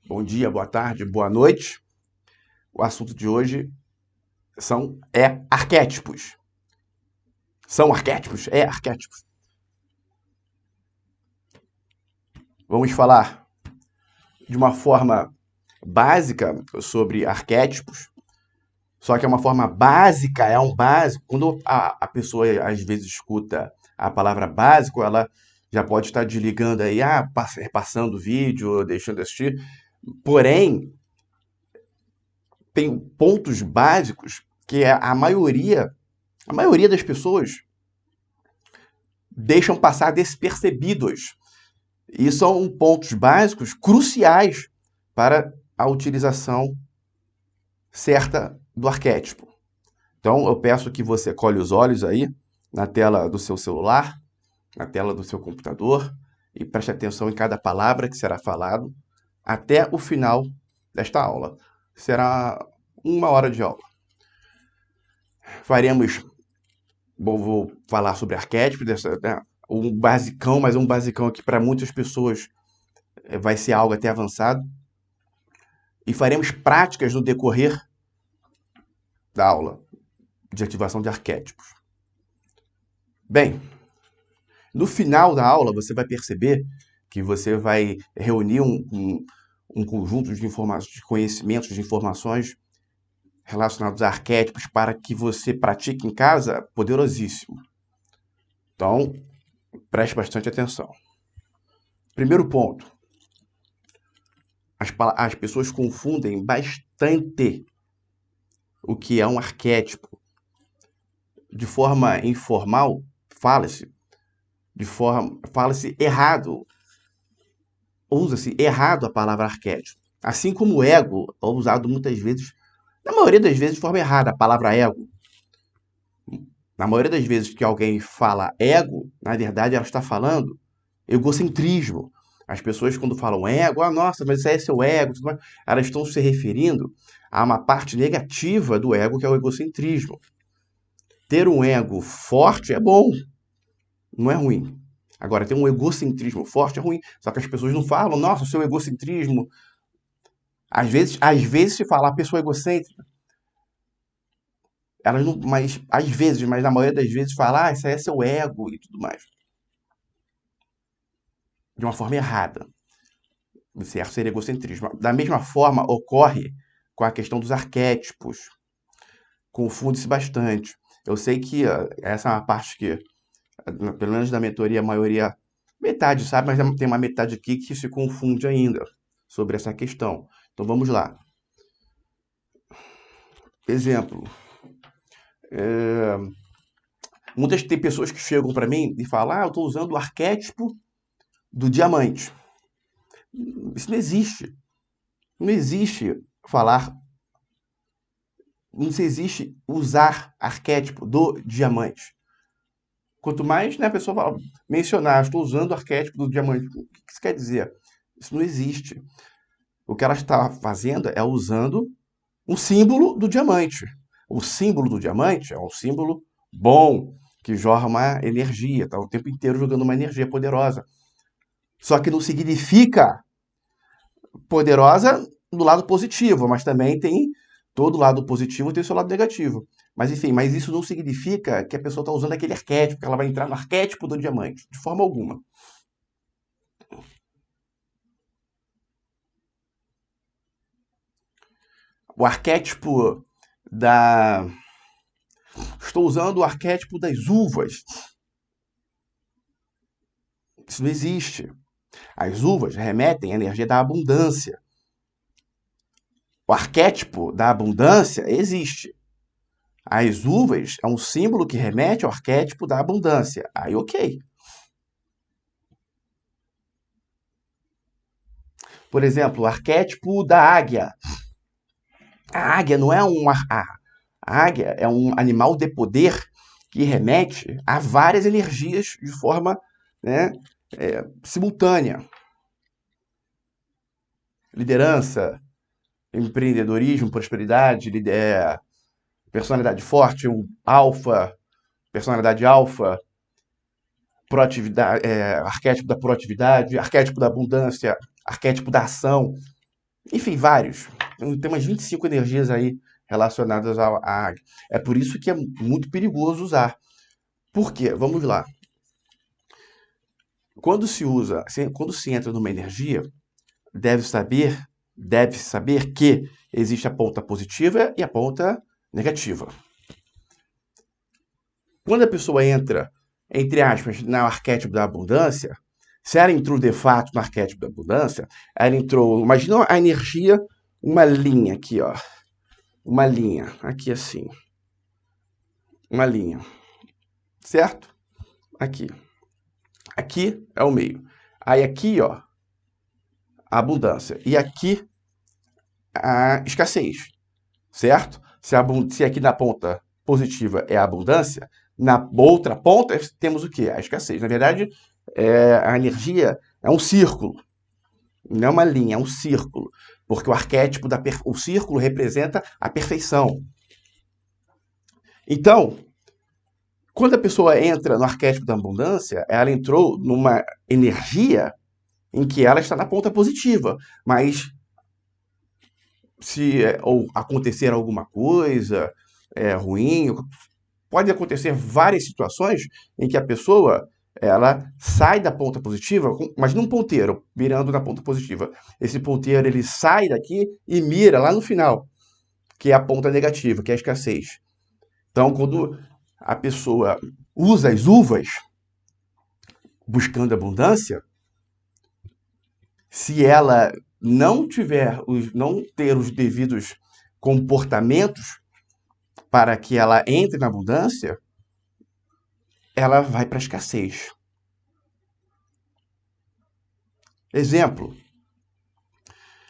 Bom dia, boa tarde, boa noite. O assunto de hoje é arquétipos. São arquétipos? É arquétipos. Vamos falar de uma forma básica sobre arquétipos, só que é uma forma básica, é um básico. Quando a pessoa às vezes escuta a palavra básico, ela já pode estar desligando aí, passando o vídeo, deixando de assistir. Porém, tem pontos básicos que a maioria das pessoas deixam passar despercebidos. E são pontos básicos cruciais para a utilização certa do arquétipo. Então, eu peço que você colhe os olhos aí na tela do seu celular, na tela do seu computador, e preste atenção em cada palavra que será falado até o final desta aula. Será 1 hora de aula. Vou falar sobre arquétipos, um basicão, mas um basicão aqui para muitas pessoas vai ser algo até avançado. E faremos práticas no decorrer da aula de ativação de arquétipos. Bem, no final da aula você vai perceber que você vai reunir um conjunto de informações, de conhecimentos, de informações relacionados a arquétipos para que você pratique em casa, poderosíssimo. Então, preste bastante atenção. Primeiro ponto. As pessoas confundem bastante o que é um arquétipo. De forma informal, fala-se errado, usa-se errado a palavra arquétipo. Assim como o ego é usado muitas vezes, na maioria das vezes, de forma errada, a palavra ego. Na maioria das vezes que alguém fala ego, na verdade ela está falando egocentrismo. As pessoas quando falam ego, nossa, mas isso é seu ego, tudo mais, elas estão se referindo a uma parte negativa do ego, que é o egocentrismo. Ter um ego forte é bom, não é ruim. Agora, ter um egocentrismo forte é ruim. Só que as pessoas não falam, nossa, o seu egocentrismo. Às vezes se fala a pessoa egocêntrica. Elas não, mas às vezes, mas na maioria das vezes fala, isso aí é seu ego e tudo mais. De uma forma errada. Certo? Ser egocentrismo. Da mesma forma, ocorre com a questão dos arquétipos. Confunde-se bastante. Eu sei que essa é uma parte que, pelo menos da mentoria, a maioria, metade sabe, mas tem uma metade aqui que se confunde ainda sobre essa questão. Então vamos lá. Exemplo. Muitas tem pessoas que chegam para mim e falam, eu estou usando o arquétipo do diamante. Isso não existe. Não existe falar. Não existe usar arquétipo do diamante. Quanto mais a pessoa fala, mencionar, estou usando o arquétipo do diamante. O que isso quer dizer? Isso não existe. O que ela está fazendo é usando um símbolo do diamante. O símbolo do diamante é um símbolo bom, que jorra uma energia, está o tempo inteiro jogando uma energia poderosa. Só que não significa poderosa do lado positivo, mas também tem todo lado positivo tem o seu lado negativo. Mas enfim, mas isso não significa que a pessoa está usando aquele arquétipo, que ela vai entrar no arquétipo do diamante, de forma alguma. O arquétipo da... Estou usando o arquétipo das uvas. Isso não existe. As uvas remetem à energia da abundância. O arquétipo da abundância existe. As uvas é um símbolo que remete ao arquétipo da abundância. Aí, ok. Por exemplo, o arquétipo da águia. A águia não é a águia é um animal de poder que remete a várias energias de forma simultânea. Liderança, empreendedorismo, prosperidade, personalidade forte, o alfa, personalidade alfa, proatividade, arquétipo da proatividade, arquétipo da abundância, arquétipo da ação. Enfim, vários. Tem umas 25 energias aí relacionadas à águia. É por isso que é muito perigoso usar. Por quê? Vamos lá. Quando se entra numa energia, deve saber que existe a ponta positiva e a ponta negativa. Quando a pessoa entra, entre aspas, no arquétipo da abundância, se ela entrou de fato no arquétipo da abundância, ela entrou. Imagina a energia, uma linha aqui, ó. Uma linha, aqui assim. Uma linha. Certo? Aqui. Aqui é o meio. Aí aqui, ó, a abundância. E aqui, a escassez. Certo? Se aqui na ponta positiva é a abundância, na outra ponta temos o quê? A escassez. Na verdade, a energia é um círculo. Não é uma linha, é um círculo. Porque o arquétipo o círculo representa a perfeição. Então, quando a pessoa entra no arquétipo da abundância, ela entrou numa energia em que ela está na ponta positiva. Mas se ou acontecer alguma coisa ruim, pode acontecer várias situações em que a pessoa ela sai da ponta positiva, mas num ponteiro, mirando na ponta positiva. Esse ponteiro ele sai daqui e mira lá no final, que é a ponta negativa, que é a escassez. Então, quando a pessoa usa as uvas buscando abundância, se ela não ter os devidos comportamentos para que ela entre na abundância, ela vai para a escassez. Exemplo,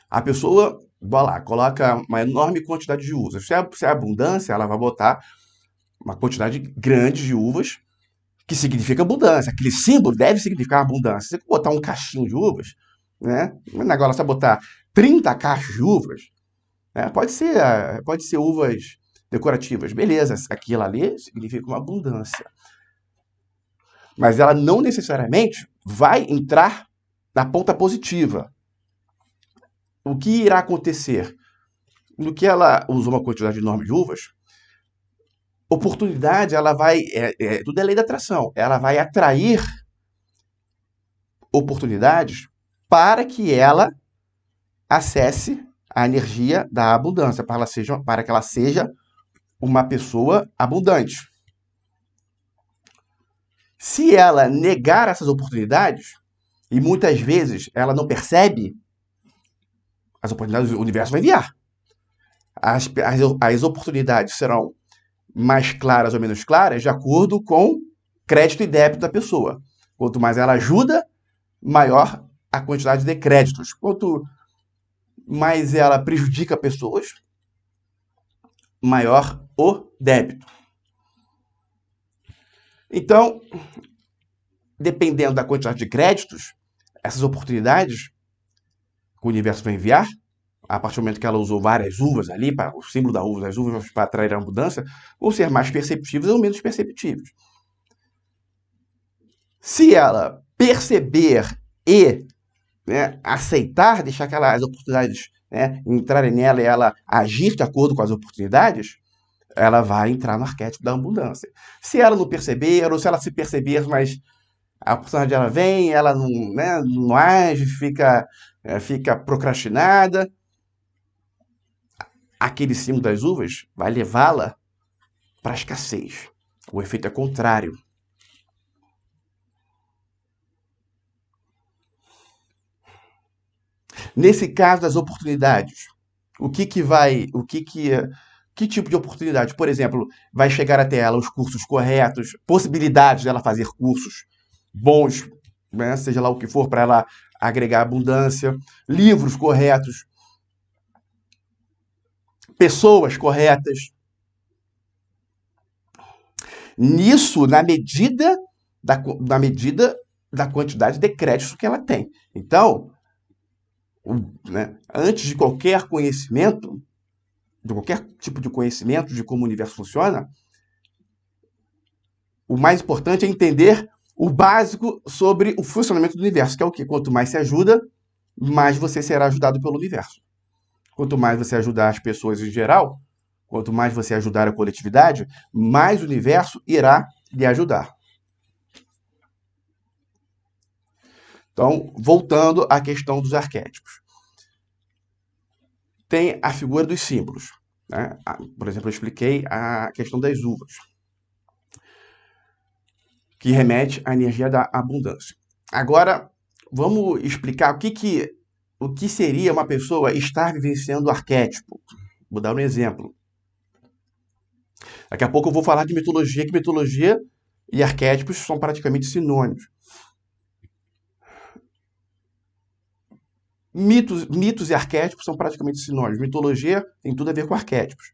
a pessoa, vai lá, coloca uma enorme quantidade de uvas. Se é abundância, ela vai botar uma quantidade grande de uvas, que significa abundância. Aquele símbolo deve significar abundância. Se você botar um caixinho de uvas, né? Agora, se você botar 30 caixas de uvas, né? Pode ser uvas decorativas. Beleza, aquilo ali significa uma abundância. Mas ela não necessariamente vai entrar na ponta positiva. O que irá acontecer? No que ela usou uma quantidade enorme de uvas, oportunidade, ela vai. Tudo é lei da atração. Ela vai atrair oportunidades para que ela acesse a energia da abundância, para que ela seja uma pessoa abundante. Se ela negar essas oportunidades, e muitas vezes ela não percebe, as oportunidades o universo vai enviar. As oportunidades serão mais claras ou menos claras de acordo com crédito e débito da pessoa. Quanto mais ela ajuda, maior a quantidade de créditos. Quanto mais ela prejudica pessoas, maior o débito. Então, dependendo da quantidade de créditos, essas oportunidades que o universo vai enviar, a partir do momento que ela usou várias uvas ali, o símbolo das uvas para atrair a abundância, vão ser mais perceptíveis ou menos perceptíveis. Se ela perceber e aceitar, deixar aquelas oportunidades entrarem nela e ela agir de acordo com as oportunidades, ela vai entrar no arquétipo da abundância. Se ela não perceber, ou se ela se perceber, mas a oportunidade dela vem, ela não age, fica procrastinada, aquele símbolo das uvas vai levá-la para a escassez. O efeito é contrário. Nesse caso das oportunidades, que tipo de oportunidade? Por exemplo, vai chegar até ela os cursos corretos, possibilidades dela fazer cursos bons, seja lá o que for, para ela agregar abundância, livros corretos, pessoas corretas. Nisso, na medida da quantidade de créditos que ela tem. Então, antes de qualquer conhecimento, de qualquer tipo de conhecimento de como o universo funciona, o mais importante é entender o básico sobre o funcionamento do universo, que é o quê? Quanto mais se ajuda, mais você será ajudado pelo universo. Quanto mais você ajudar as pessoas em geral, quanto mais você ajudar a coletividade, mais o universo irá lhe ajudar. Então, voltando à questão dos arquétipos. Tem a figura dos símbolos. Né? Por exemplo, eu expliquei a questão das uvas, que remete à energia da abundância. Agora, vamos explicar o que seria uma pessoa estar vivenciando o arquétipo. Vou dar um exemplo. Daqui a pouco eu vou falar de mitologia, que mitologia e arquétipos são praticamente sinônimos. Mitos e arquétipos são praticamente sinônimos. Mitologia tem tudo a ver com arquétipos.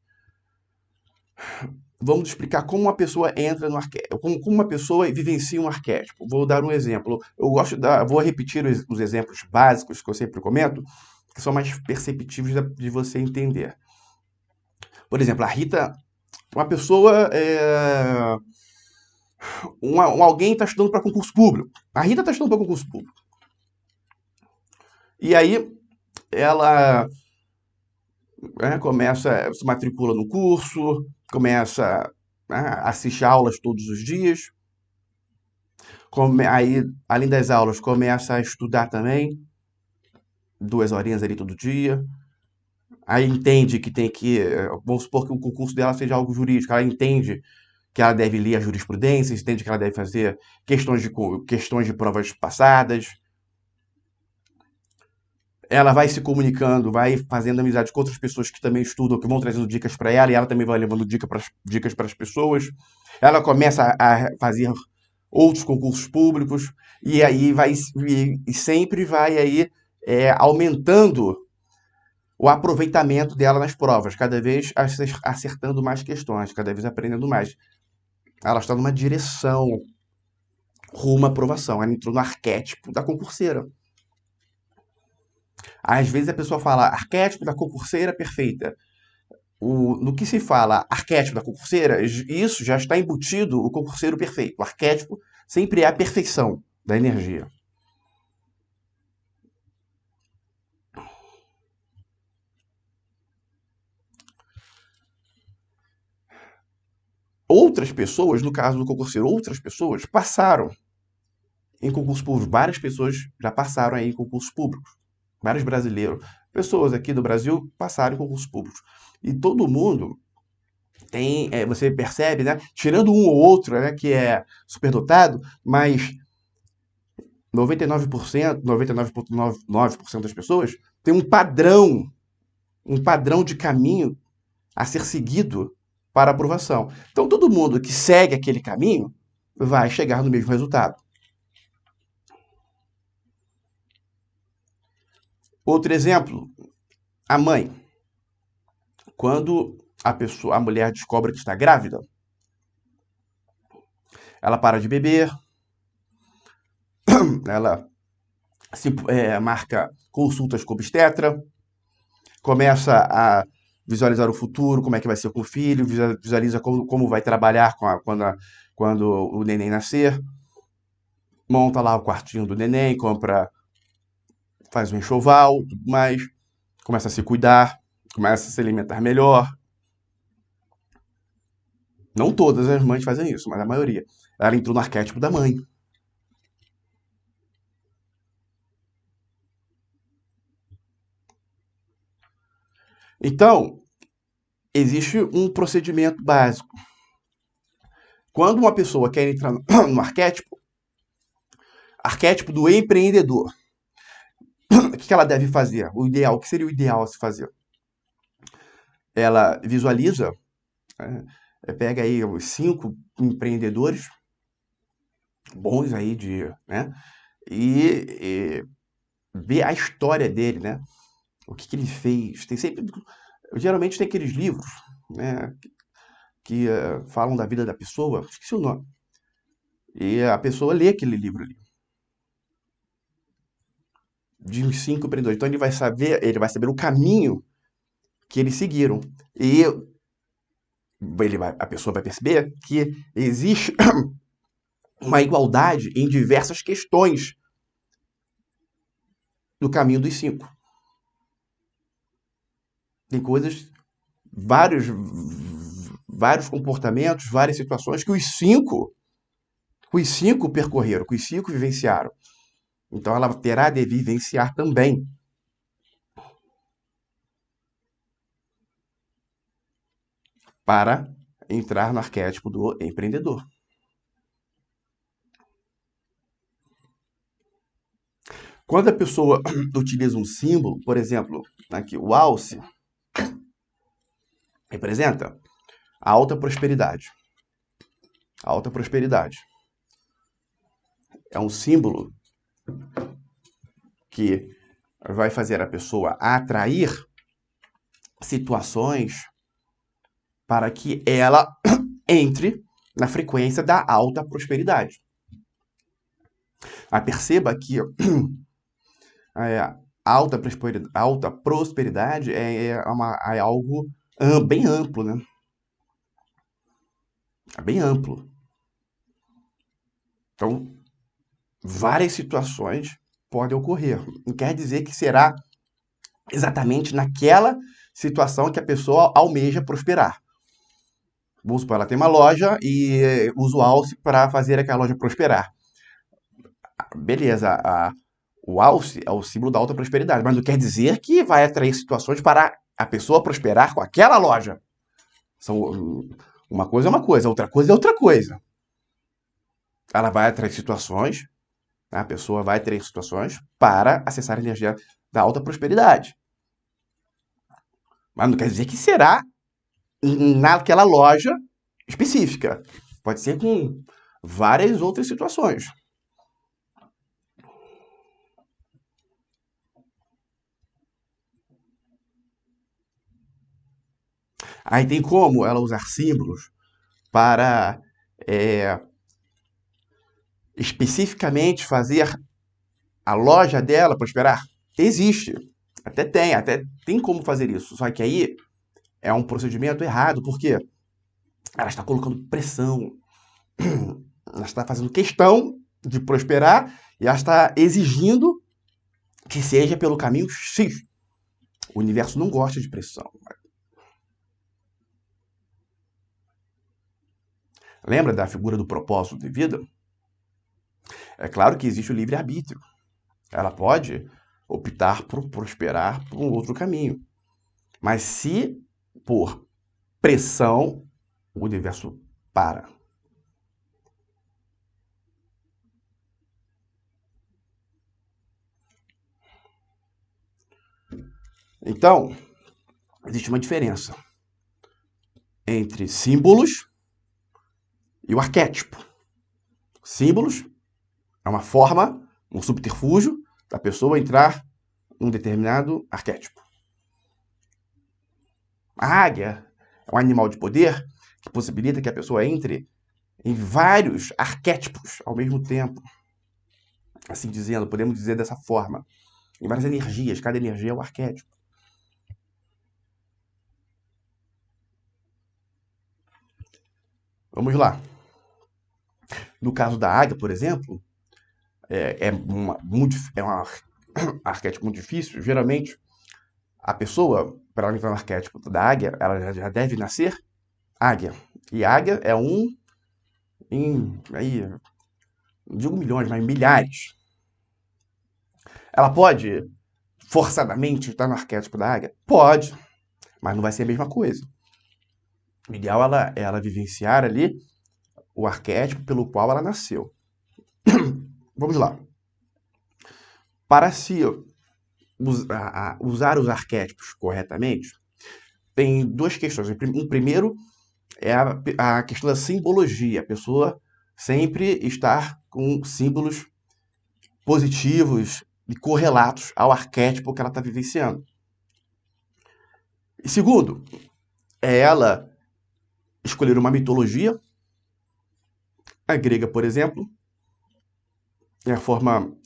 Vamos explicar como uma pessoa entra no arquétipo, como uma pessoa vivencia um arquétipo. Vou dar um exemplo. Vou repetir os exemplos básicos que eu sempre comento, que são mais perceptíveis de você entender. Por exemplo, a Rita, uma pessoa, alguém está estudando para concurso público. A Rita está estudando para concurso público. E aí ela se matricula no curso, começa a assistir aulas todos os dias. Aí, além das aulas, começa a estudar também, 2 horinhas ali todo dia. Aí entende que tem que, vamos supor que o concurso dela seja algo jurídico, ela entende que ela deve ler a jurisprudência, entende que ela deve fazer questões de provas passadas. Ela vai se comunicando, vai fazendo amizade com outras pessoas que também estudam, que vão trazendo dicas para ela, e ela também vai levando dicas para as pessoas. Ela começa a fazer outros concursos públicos, e aí e sempre vai aí aumentando o aproveitamento dela nas provas, cada vez acertando mais questões, cada vez aprendendo mais. Ela está numa direção rumo à aprovação, ela entrou no arquétipo da concurseira. Às vezes a pessoa fala arquétipo da concurseira perfeita. No que se fala arquétipo da concurseira, isso já está embutido o concurseiro perfeito. O arquétipo sempre é a perfeição da energia. Outras pessoas, no caso do concurseiro, outras pessoas passaram em concursos públicos. Várias pessoas já passaram aí em concursos públicos. Vários brasileiros. Pessoas aqui do Brasil passaram em concursos públicos. E todo mundo tem, você percebe, né? Tirando um ou outro, né, que é superdotado, mas 99%, 99,9% das pessoas tem um padrão de caminho a ser seguido para aprovação. Então, todo mundo que segue aquele caminho vai chegar no mesmo resultado. Outro exemplo, a mãe. Quando a mulher descobre que está grávida, ela para de beber, ela marca consultas com obstetra, começa a visualizar o futuro, como é que vai ser com o filho, visualiza como vai trabalhar quando o neném nascer, monta lá o quartinho do neném, faz um enxoval, tudo mais, começa a se cuidar, começa a se alimentar melhor. Não todas as mães fazem isso, mas a maioria. Ela entrou no arquétipo da mãe. Então, existe um procedimento básico. Quando uma pessoa quer entrar no arquétipo do empreendedor, o que ela deve fazer? O que seria o ideal a se fazer? Ela visualiza, pega aí os 5 empreendedores bons aí né? E vê a história dele, né? O que ele fez. Geralmente tem aqueles livros, né? Que falam da vida da pessoa, esqueci o nome. E a pessoa lê aquele livro ali. De uns 5 empreendedores. Então ele vai saber o caminho que eles seguiram. E a pessoa vai perceber que existe uma igualdade em diversas questões do caminho dos 5. Tem coisas, vários, vários comportamentos, várias situações que os cinco percorreram, que os cinco vivenciaram. Então ela terá de vivenciar também. Para entrar no arquétipo do empreendedor. Quando a pessoa utiliza um símbolo, por exemplo, aqui o alce representa a alta prosperidade. A alta prosperidade é um símbolo que vai fazer a pessoa atrair situações para que ela entre na frequência da alta prosperidade. Mas perceba que alta prosperidade é algo bem amplo, né? É bem amplo. Então, várias situações podem ocorrer. Não quer dizer que será exatamente naquela situação que a pessoa almeja prosperar. Vamos supor, ela tem uma loja e usa o alce para fazer aquela loja prosperar. Beleza, o alce é o símbolo da alta prosperidade, mas não quer dizer que vai atrair situações para a pessoa prosperar com aquela loja. Uma coisa é uma coisa, outra coisa é outra coisa. Ela vai atrair situações, a pessoa vai atrair situações para acessar a energia da alta prosperidade. Mas não quer dizer que será naquela loja específica. Pode ser com várias outras situações. Aí tem como ela usar símbolos para especificamente fazer a loja dela prosperar? Existe. Até tem como fazer isso. Só que aí é um procedimento errado, porque ela está colocando pressão. Ela está fazendo questão de prosperar e ela está exigindo que seja pelo caminho X. O universo não gosta de pressão. Lembra da figura do propósito de vida? É claro que existe o livre-arbítrio. Ela pode optar por prosperar por um outro caminho. Mas se por pressão, o universo para. Então, existe uma diferença entre símbolos e o arquétipo. Símbolos é uma forma, um subterfúgio da pessoa entrar num determinado arquétipo. A águia é um animal de poder que possibilita que a pessoa entre em vários arquétipos ao mesmo tempo. Assim dizendo, podemos dizer dessa forma. Em várias energias, cada energia é um arquétipo. Vamos lá. No caso da águia, por exemplo, é um arquétipo muito difícil. Geralmente, a pessoa, para ela entrar no arquétipo da águia, ela já deve nascer águia. E águia é não digo milhões, mas milhares. Ela pode forçadamente estar no arquétipo da águia? Pode, mas não vai ser a mesma coisa. O ideal é ela vivenciar ali o arquétipo pelo qual ela nasceu. Vamos lá. Para se usar os arquétipos corretamente, tem duas questões. Um primeiro é a questão da simbologia. A pessoa sempre estar com símbolos positivos e correlatos ao arquétipo que ela está vivenciando. E segundo, é ela escolher uma mitologia. A grega, por exemplo, é a forma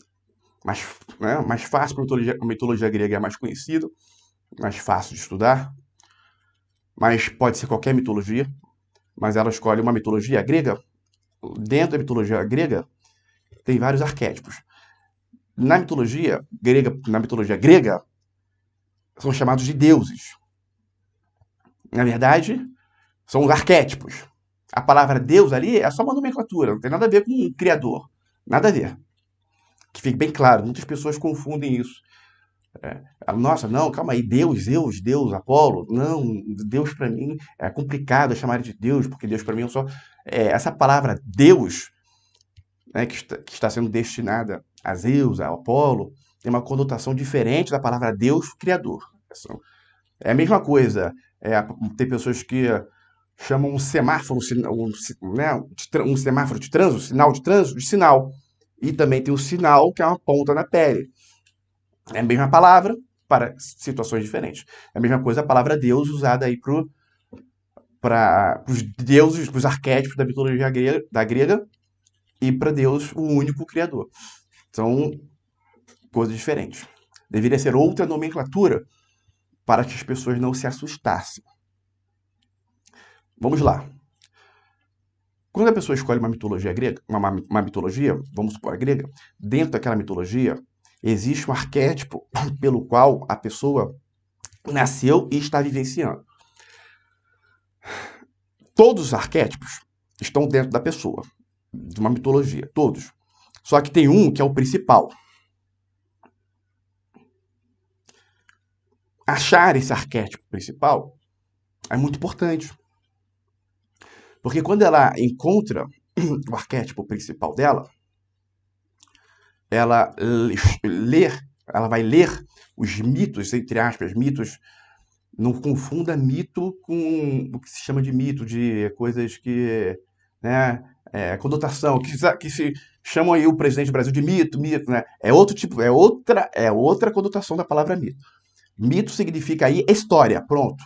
mais fácil, porque a mitologia grega é mais conhecida, mais fácil de estudar, mas pode ser qualquer mitologia, mas ela escolhe uma mitologia grega. Dentro da mitologia grega, tem vários arquétipos. Na mitologia grega, são chamados de deuses. Na verdade, são arquétipos. A palavra Deus ali é só uma nomenclatura, não tem nada a ver com um criador. Nada a ver. Que fique bem claro, muitas pessoas confundem isso. Nossa, não, calma aí, Deus, Apolo. Não, Deus para mim é complicado chamar de Deus, porque Deus para mim é só. Essa palavra Deus, né, que está sendo destinada a Zeus, a Apolo, tem uma conotação diferente da palavra Deus, Criador. É a mesma coisa. Tem pessoas que chamam um semáforo, né, um semáforo de trânsito, sinal de trânsito, de sinal. E também tem o sinal, que é uma ponta na pele. É a mesma palavra para situações diferentes. É a mesma coisa a palavra Deus usada aí para os deuses, para os arquétipos da mitologia grega e para Deus, o único criador. São coisas diferentes. Deveria ser outra nomenclatura para que as pessoas não se assustassem. Vamos lá. Quando a pessoa escolhe uma mitologia grega, uma mitologia, vamos supor a grega, dentro daquela mitologia existe um arquétipo pelo qual a pessoa nasceu e está vivenciando. Todos os arquétipos estão dentro da pessoa, de uma mitologia, todos. Só que tem um que é o principal. Achar esse arquétipo principal é muito importante. Porque quando ela encontra o arquétipo principal dela, ela ela vai ler os mitos, entre aspas, mitos. Não confunda mito com o que se chama de mito, de coisas que, né, conotação, que se chamam aí o presidente do Brasil de mito, né? É outro tipo, é outra conotação da palavra mito. Mito significa aí história, pronto.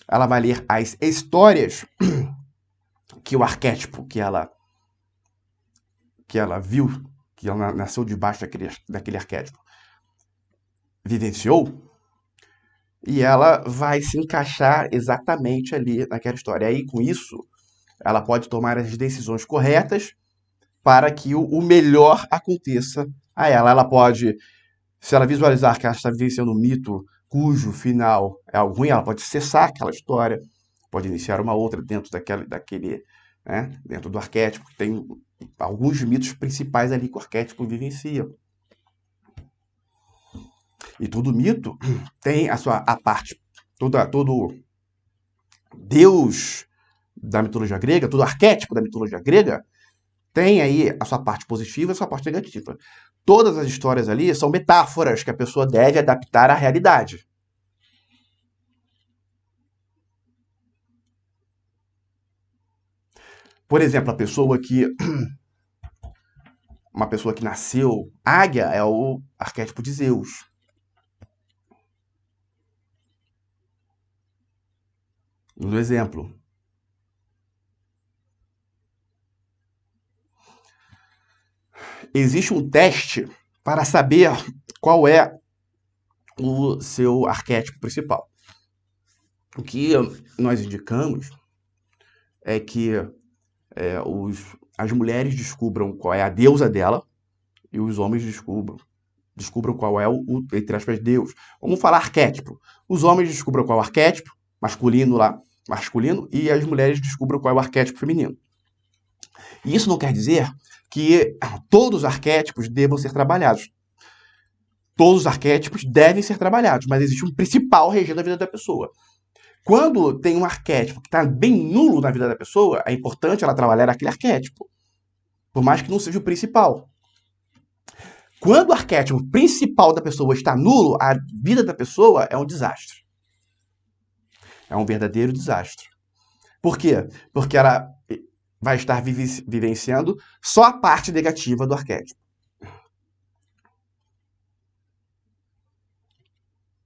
Ela vai ler as histórias que o arquétipo que ela viu, que ela nasceu debaixo daquele arquétipo, vivenciou, e ela vai se encaixar exatamente ali naquela história. E aí, com isso, ela pode tomar as decisões corretas para que o melhor aconteça a ela. Ela pode, se ela visualizar que ela está vivenciando um mito cujo final é algo ruim, ela pode cessar aquela história, pode iniciar uma outra dentro daquele né, dentro do arquétipo, que tem alguns mitos principais ali que o arquétipo vivencia. E todo mito tem a parte, todo deus da mitologia grega, todo arquétipo da mitologia grega, tem aí a sua parte positiva e a sua parte negativa. Todas as histórias ali são metáforas que a pessoa deve adaptar à realidade. Por exemplo, uma pessoa que nasceu, águia é o arquétipo de Zeus. No exemplo. Existe um teste para saber qual é o seu arquétipo principal. O que nós indicamos é que as mulheres descubram qual é a deusa dela e os homens descubram qual é entre aspas, Deus. Vamos falar arquétipo. Os homens descubram qual é o arquétipo masculino, e as mulheres descubram qual é o arquétipo feminino. E isso não quer dizer que todos os arquétipos devam ser trabalhados. Todos os arquétipos devem ser trabalhados, mas existe um principal regendo a vida da pessoa. Quando tem um arquétipo que está bem nulo na vida da pessoa, é importante ela trabalhar aquele arquétipo, por mais que não seja o principal. Quando o arquétipo principal da pessoa está nulo, a vida da pessoa é um desastre. É um verdadeiro desastre. Por quê? Porque ela vai estar vivenciando só a parte negativa do arquétipo.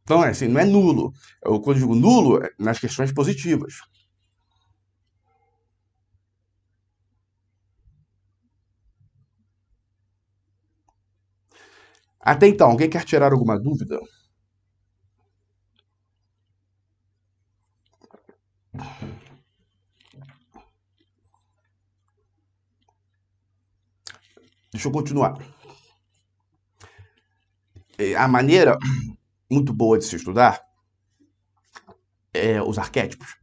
Então, assim, não é nulo. Quando eu digo nulo, é nas questões positivas. Até então, alguém quer tirar alguma dúvida? Deixa eu continuar. A maneira muito boa de se estudar os arquétipos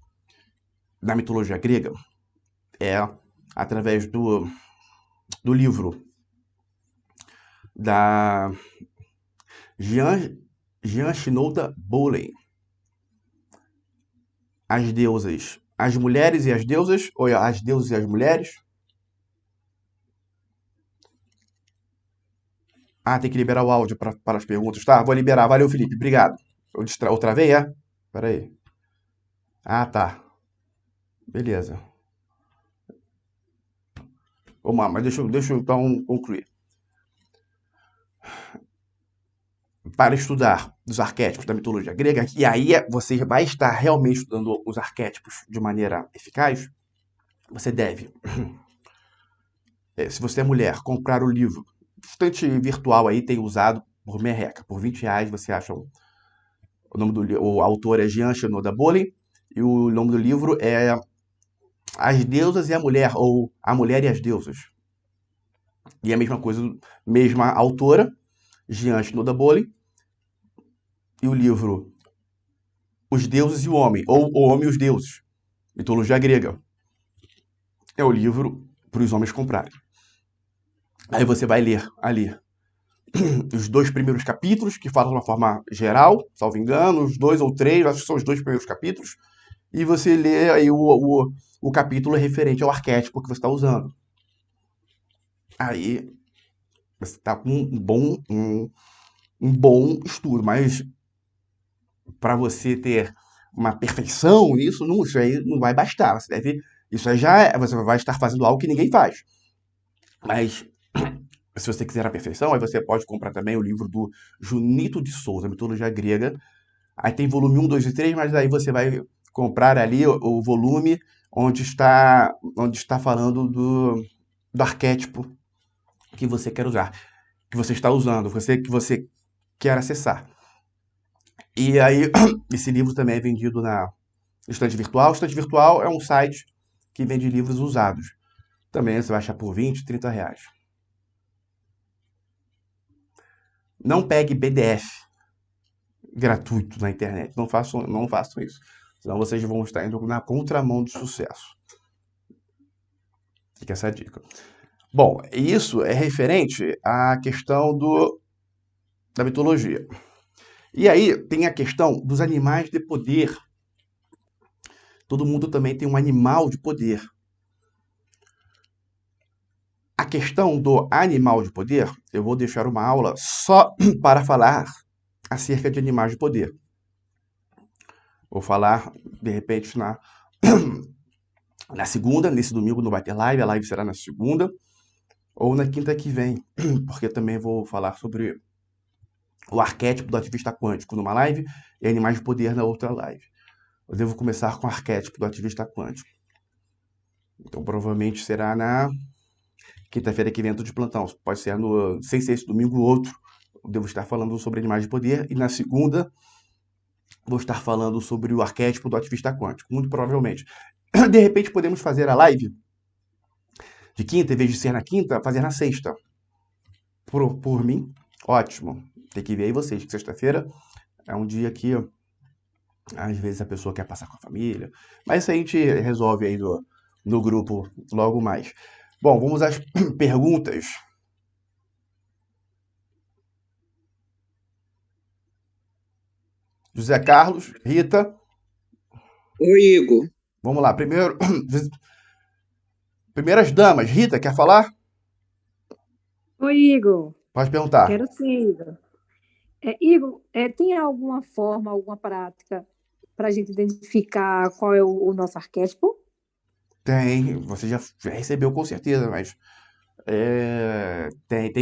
da mitologia grega é através do livro da Jean Shinoda Bowley, As Deusas, as Mulheres e as Deusas, ou As Deusas e as Mulheres. Ah, tem que liberar o áudio para as perguntas. Tá, vou liberar. Valeu, Felipe. Obrigado. Eu travei, é? Pera aí. Ah, tá. Beleza. Vamos lá, mas deixa eu então concluir. Para estudar os arquétipos da mitologia grega, e aí você vai estar realmente estudando os arquétipos de maneira eficaz, você deve, se você é mulher, comprar o livro. Estante virtual aí tem usado por merreca. Por R$ 20 você acha o nome o autor é Jean Shinoda Bowley, e o nome do livro é As Deusas e a Mulher, ou A Mulher e as Deusas. E a mesma coisa, mesma autora, Jean Shinoda Bowley, e o livro Os Deuses e o Homem, ou O Homem e os Deuses, mitologia grega. É o livro para os homens comprarem. Aí você vai ler ali os 2 primeiros capítulos, que falam de uma forma geral, salvo engano, os 2 ou 3, acho que são os 2 primeiros capítulos, e você lê aí o capítulo referente ao arquétipo que você está usando. Aí você está com um bom estudo, mas para você ter uma perfeição nisso, não, isso aí não vai bastar. Isso aí você vai estar fazendo algo que ninguém faz. Mas se você quiser a perfeição, aí você pode comprar também o livro do Junito de Souza, Mitologia Grega. Aí tem volume 1, 2 e 3, mas aí você vai comprar ali o volume onde está falando do arquétipo que você quer usar, que você está usando, que você quer acessar. E aí, esse livro também é vendido na Estante Virtual. Estante Virtual é um site que vende livros usados. Também você vai achar por R$ 20, R$ 30. Não pegue PDF gratuito na internet. Não façam isso. Senão vocês vão estar indo na contramão do sucesso. Fica essa dica. Bom, isso é referente à questão da mitologia. E aí tem a questão dos animais de poder. Todo mundo também tem um animal de poder. A questão do animal de poder, eu vou deixar uma aula só para falar acerca de animais de poder. Vou falar, de repente, na segunda, nesse domingo não vai ter live, a live será na segunda, ou na quinta que vem, porque também vou falar sobre o arquétipo do ativista quântico numa live e animais de poder na outra live. Eu devo começar com o arquétipo do ativista quântico. Então, provavelmente será na quinta-feira que vem, de plantão. Pode ser sem ser esse domingo ou outro. Eu devo estar falando sobre animais de poder. E na segunda, vou estar falando sobre o arquétipo do ativista quântico. Muito provavelmente. De repente, podemos fazer a live de quinta, em vez de ser na quinta, fazer na sexta. Por mim, ótimo. Tem que ver aí vocês, que sexta-feira é um dia que às vezes a pessoa quer passar com a família. Mas isso aí a gente resolve aí no grupo logo mais. Bom, vamos às perguntas. José Carlos, Rita. Oi, Igor. Vamos lá. Primeiras damas. Rita, quer falar? Oi, Igor. Pode perguntar. Quero sim, Igor. Igor, tem alguma forma, alguma prática para a gente identificar qual é o nosso arquétipo? Tem. Você já recebeu com certeza, mas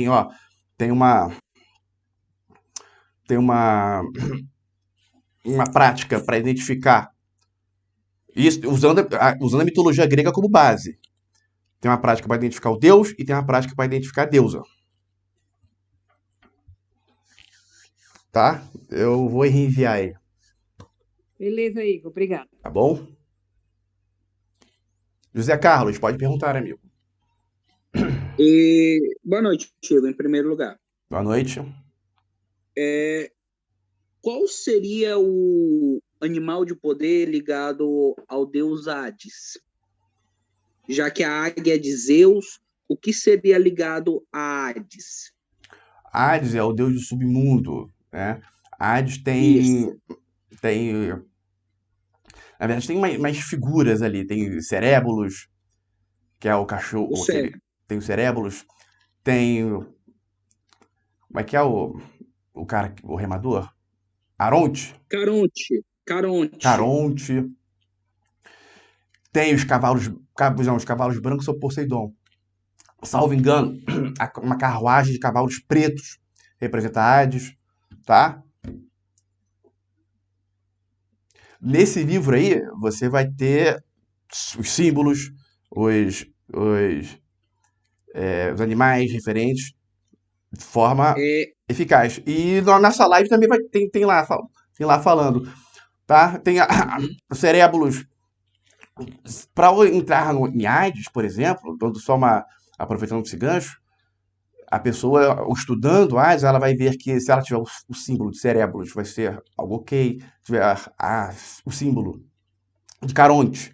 ó, tem uma tem uma prática para identificar isso usando a mitologia grega como base. Tem uma prática para identificar o deus e tem uma prática para identificar a deusa. Tá? Eu vou reenviar aí, Beleza, Igor. Obrigada. tá bom? José Carlos, pode perguntar, amigo. Boa noite, Igor, em primeiro lugar. Boa noite. Qual seria o animal de poder ligado ao deus Hades? Já que a águia é de Zeus, o que seria ligado a Hades? Hades é o deus do submundo, né? Hades Isso, tem, na verdade, tem mais figuras ali. Tem Cerébulos, que é o o cachorro, aquele, cérebro. tem os Cerébulos, como é que é o cara, o remador? Aronte, Caronte. Caronte, tem os cavalos brancos são Poseidon. Salvo engano, uma carruagem de cavalos pretos representa Hades, tá? Nesse livro aí, você vai ter os símbolos, os, os, os animais referentes de forma É, eficaz. E nessa live também tem lá falando, tá? Tem uhum, os cerébulos. Para entrar em AIDS, por exemplo, dando só aproveitando esse gancho, a pessoa, estudando AIDS, ela vai ver que se ela tiver o símbolo de cerébulos, vai ser algo ok. Se tiver o símbolo de Caronte,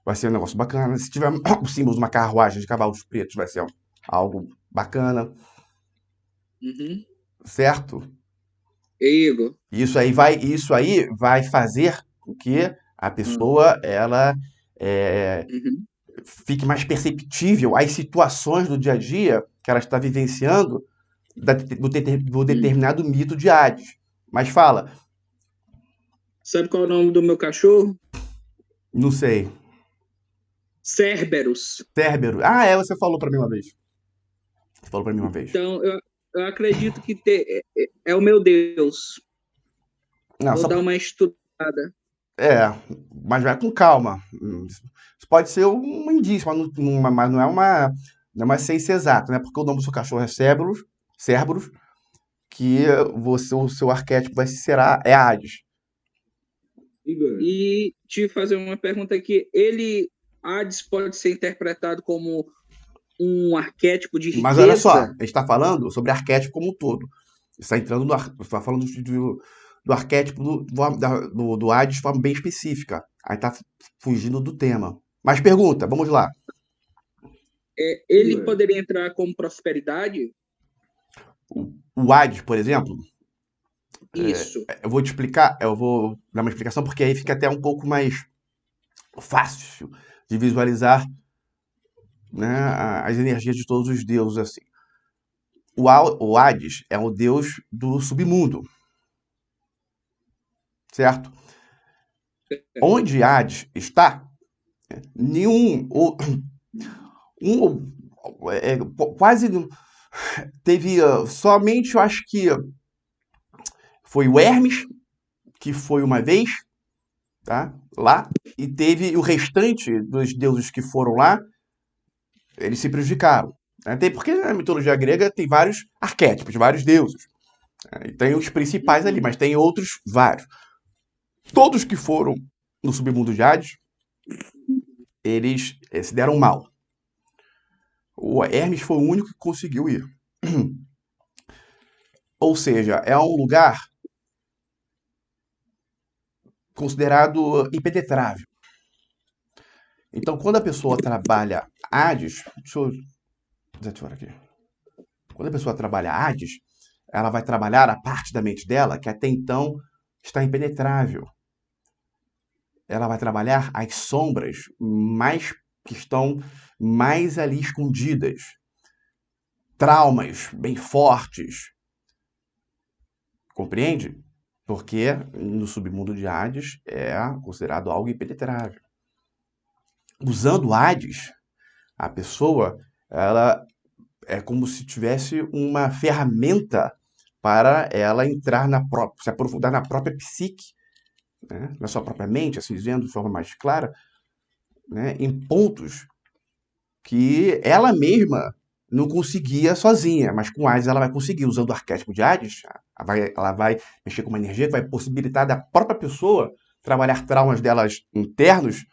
vai ser um negócio bacana. Se tiver o símbolo de uma carruagem de cavalos pretos, vai ser algo bacana, uhum. certo? Igor, Isso aí vai fazer com que a hum, pessoa ela é, uhum, fique mais perceptível às situações do dia a dia que ela está vivenciando do hum. determinado mito de Hades. Mas fala, Sabe qual é o nome do meu cachorro? não sei, Cerberus. Cérbero. Ah, é, você falou para mim uma vez. Você falou para mim uma vez. Então, eu acredito que é o meu Deus. Não, Vou só dar por- uma estudada. é, mas vai com calma. Isso pode ser um indício, mas não é uma ciência exata, né? Porque o nome do seu cachorro é Cerberus, que o seu arquétipo é Hades. Igor. E te fazer uma pergunta aqui. Hades pode ser interpretado como um arquétipo de Mas olha só, a riqueza? gente está falando sobre arquétipo como um todo. Está entrando está falando do arquétipo do Hades de forma bem específica. Aí está fugindo do tema. Mas pergunta, vamos lá. Ele poderia entrar como prosperidade? O Hades, por exemplo, Isso. eu vou te explicar, eu vou dar uma explicação porque aí fica até um pouco mais fácil de visualizar, né, as energias de todos os deuses assim. O Hades é o deus do submundo, certo? Onde Hades está, nenhum um, quase teve somente, eu acho que foi o Hermes que foi uma vez, tá? Lá, e teve o restante dos deuses que foram lá, eles se prejudicaram. Né? Tem, porque na mitologia grega tem vários arquétipos, vários deuses. Né? E tem os principais ali, Uhum. mas tem outros vários. Todos que foram no submundo de Hades, eles se deram mal. O Hermes foi o único que conseguiu ir. Ou seja, é um lugar considerado impenetrável. Então, quando a pessoa trabalha Hades, deixa eu desativar aqui. Quando a pessoa trabalha Hades, ela vai trabalhar a parte da mente dela que até então está impenetrável. Ela vai trabalhar as sombras mais que estão mais ali escondidas, traumas bem fortes, compreende? Porque no submundo de Hades é considerado algo impenetrável. Usando Hades, a pessoa ela é como se tivesse uma ferramenta para ela entrar se aprofundar na própria psique, né? Na sua própria mente, assim dizendo de forma mais clara, né? Em pontos que ela mesma não conseguia sozinha, mas com Hades ela vai conseguir, usando o arquétipo de Hades, ela vai mexer com uma energia que vai possibilitar da própria pessoa trabalhar traumas delas internos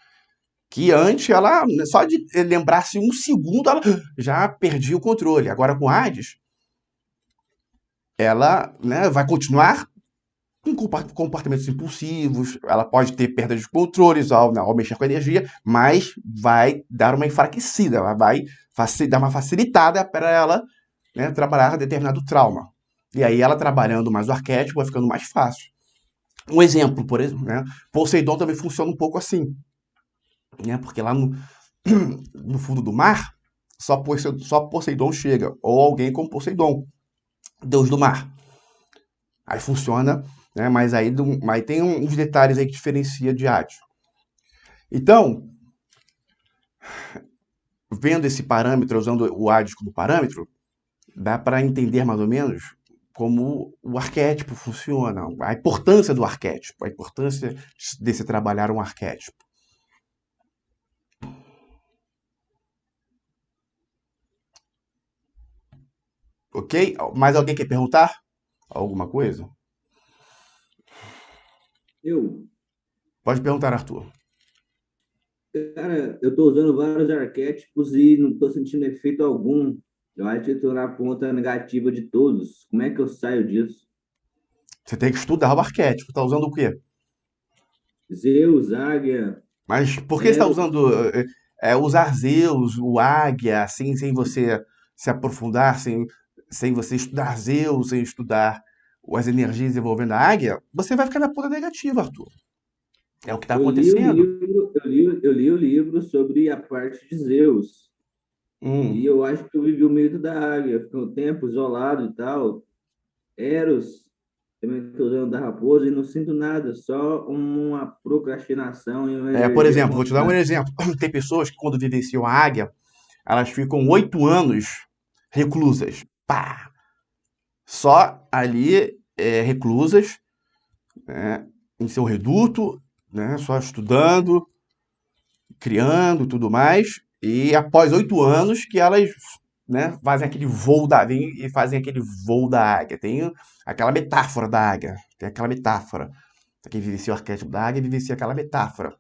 que antes ela, só de lembrar-se um segundo, ela já perdia o controle. Agora com Hades, ela, né, vai continuar com comportamentos impulsivos, ela pode ter perda de controles ao mexer com a energia, mas vai dar uma enfraquecida, ela vai dar uma facilitada para ela, né, trabalhar determinado trauma. E aí ela trabalhando mais o arquétipo vai ficando mais fácil. Um exemplo, por exemplo, né, Poseidon também funciona um pouco assim, né, porque lá no fundo do mar, só Poseidon chega, ou alguém como Poseidon, deus do mar. Aí funciona, né? Mas aí tem uns detalhes aí que diferencia de Hades. Então, vendo esse parâmetro, usando o Hades como parâmetro, dá para entender mais ou menos como o arquétipo funciona, a importância do arquétipo, a importância de se trabalhar um arquétipo. Ok? Mais alguém quer perguntar alguma coisa? Eu, Pode perguntar, Arthur. cara, eu tô usando vários arquétipos e não tô sentindo efeito algum. Eu acho que eu tô na ponta negativa de todos. Como é que eu saio disso? Você tem que estudar o arquétipo. Tá usando o quê? Zeus, Águia, Mas por que você está Eros. usando usar Zeus, o Águia, assim, sem você se aprofundar, sem você estudar Zeus, sem estudar as energias envolvendo a Águia? Você vai ficar na ponta negativa, Arthur. É o que está Eu li o acontecendo. livro, eu li o livro sobre a parte de Zeus. E Hum. eu acho que eu vivi o mito da águia, fiquei um tempo isolado e tal. Eros, também estou usando da raposa e não sinto nada, só uma procrastinação e uma Por energia exemplo, vou te dar um contrária. exemplo. Tem pessoas que, quando vivenciam a Águia, elas ficam 8 anos reclusas. Pá! Só ali, reclusas, né, em seu reduto, né, só estudando, criando, tudo mais. E após 8 anos que elas, né, fazem aquele voo e fazem aquele voo da águia. Tem aquela metáfora da águia. Tem aquela metáfora. Quem vivencia o arquétipo da águia vivencia aquela metáfora.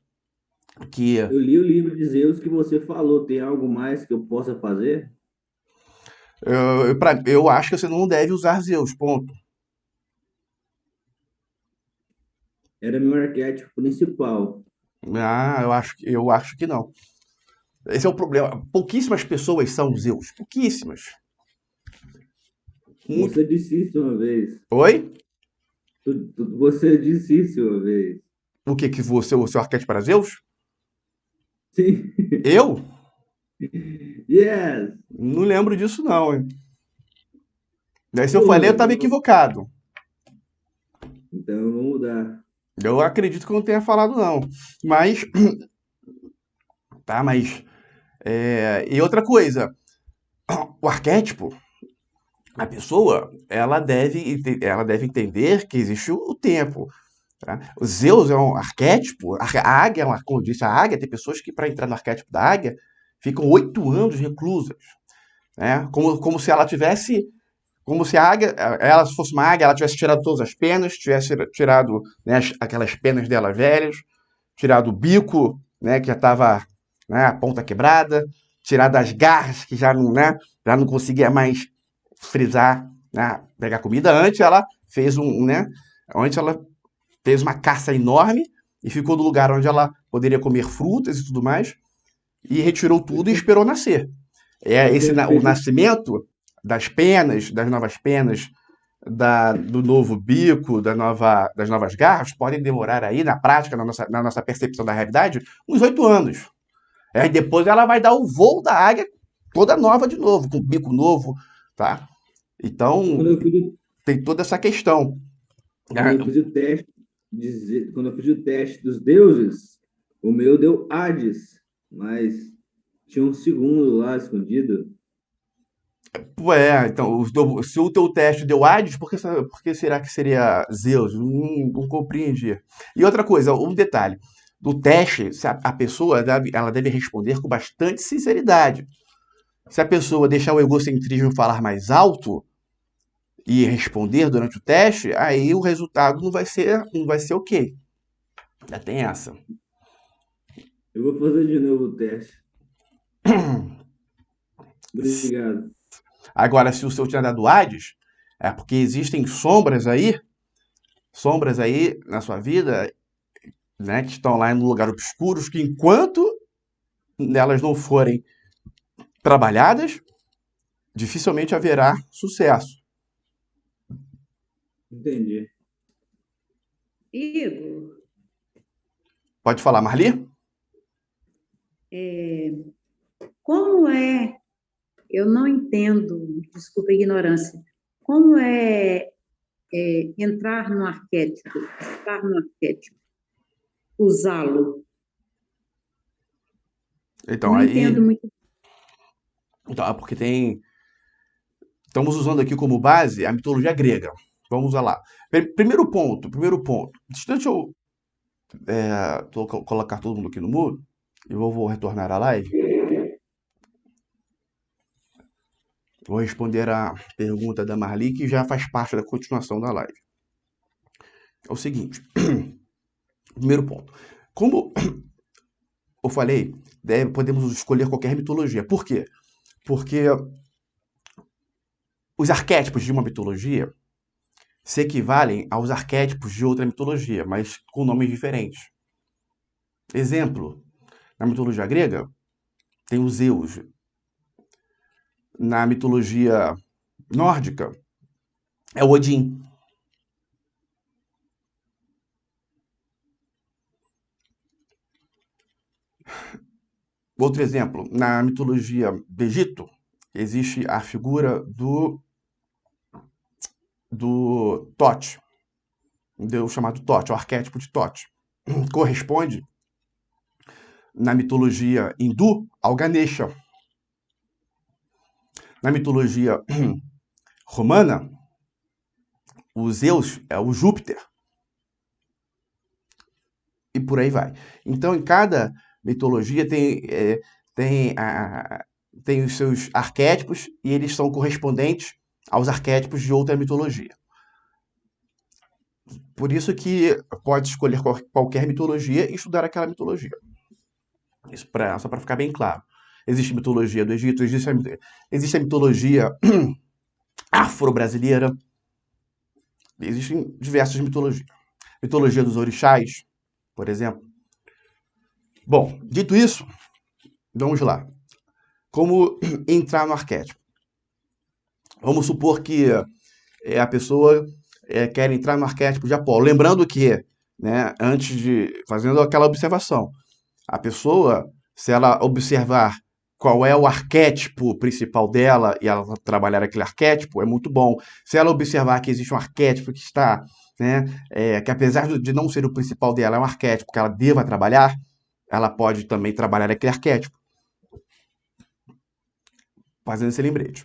Que Eu li o livro de Zeus que você falou, tem algo mais que eu possa fazer? eu acho que você não deve usar Zeus, ponto. Era meu arquétipo principal. Ah, eu acho que não. Esse é o problema. Pouquíssimas pessoas são Zeus. Pouquíssimas. Muito. Você disse isso uma vez. Oi? Você disse isso uma vez. O que que o seu arquétipo era Zeus? Sim. Eu? Yes! Não lembro disso, não, hein? Daí se eu falei, eu Porra, estava equivocado. então eu vou mudar. Eu acredito que eu não tenha falado, não. Mas, tá, mas. E outra coisa, o arquétipo, a pessoa, ela deve entender que existe o tempo. Tá? O Zeus é um arquétipo, a águia, como eu disse, a águia, tem pessoas que, para entrar no arquétipo da águia, ficam 8 anos reclusas. Né? Como se ela tivesse. Como se a águia, ela se fosse uma águia, ela tivesse tirado todas as penas, tivesse tirado, né, aquelas penas dela velhas, tirado o bico, né, que já estava, né, a ponta quebrada, tirado as garras que já não conseguia mais frisar, né, pegar comida. Antes ela fez uma caça enorme e ficou no lugar onde ela poderia comer frutas e tudo mais, e retirou tudo e esperou nascer. O Você fez, nascimento das penas, das novas penas, do novo bico, das novas garras, podem demorar aí, na prática, na nossa percepção da realidade, uns 8 anos. Aí depois ela vai dar o voo da águia toda nova de novo, com bico novo, tá? Então, quando eu fiz, tem toda essa questão. quando eu fiz o teste, quando eu fiz o teste dos deuses, o meu deu Hades, mas tinha um segundo lá escondido. Então, se o teu teste deu Hades, por que será que seria Zeus? Não compreendi. E outra coisa, um detalhe. Do teste, se a pessoa ela deve responder com bastante sinceridade. Se a pessoa deixar o egocentrismo falar mais alto e responder durante o teste, aí o resultado não vai ser ok. Já tem essa. Eu vou fazer de novo o teste. sombras aí na sua vida, né, que estão lá no lugar obscuros, que enquanto elas não forem trabalhadas, dificilmente haverá sucesso. Entendi. Igor, Pode falar, Marli? como é, eu não entendo, desculpa a ignorância, como entrar no arquétipo, estar no arquétipo, usá-lo? Então, Não aí. entendo muito. Então, porque tem. Estamos usando aqui como base a mitologia grega. Vamos usar lá. Primeiro ponto, primeiro ponto. Deixa eu colocar todo mundo aqui no mudo. E eu vou retornar à live. Vou responder a pergunta da Marli, que já faz parte da continuação da live. É o seguinte. Primeiro ponto. Como eu falei, podemos escolher qualquer mitologia. Por quê? Porque os arquétipos de uma mitologia se equivalem aos arquétipos de outra mitologia, mas com nomes diferentes. Exemplo, na mitologia grega, tem o Zeus. Na mitologia nórdica, é o Odin. Outro exemplo, na mitologia do Egito, existe a figura do Tote, um deus chamado Tote, o arquétipo de Tote. Corresponde, na mitologia hindu, ao Ganesha. Na mitologia romana, o Zeus é o Júpiter. E por aí vai. Então, em cada mitologia tem os seus arquétipos e eles são correspondentes aos arquétipos de outra mitologia. Por isso que pode escolher qualquer mitologia e estudar aquela mitologia. Isso só para ficar bem claro. Existe a mitologia do Egito, existe a mitologia afro-brasileira, existem diversas mitologias. Mitologia dos orixás, por exemplo. Bom, dito isso, vamos lá. Como entrar no arquétipo? Vamos supor que a pessoa quer entrar no arquétipo de Apolo. Lembrando que, né, fazendo aquela observação, a pessoa, se ela observar qual é o arquétipo principal dela e ela trabalhar aquele arquétipo, é muito bom. Se ela observar que existe um arquétipo que está, né, que apesar de não ser o principal dela, é um arquétipo que ela deva trabalhar, ela pode também trabalhar aquele arquétipo. Fazendo esse lembrete.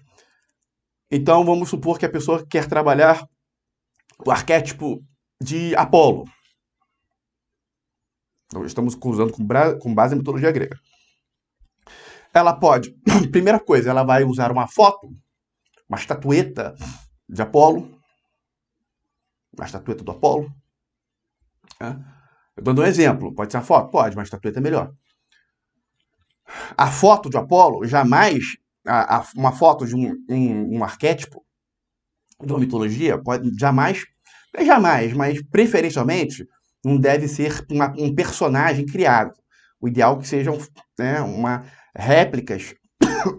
Então, vamos supor que a pessoa quer trabalhar o arquétipo de Apolo. Então, estamos usando com base na mitologia grega. Ela pode, primeira coisa, ela vai usar uma foto, uma estatueta de Apolo, uma estatueta do Apolo. Né? Eu dando um exemplo, pode ser uma foto? Pode, mas a estatueta é melhor. A foto de Apolo, jamais, uma foto de um arquétipo, de uma mitologia, jamais, mas preferencialmente, não deve ser um personagem criado. O ideal é que sejam, né, réplicas,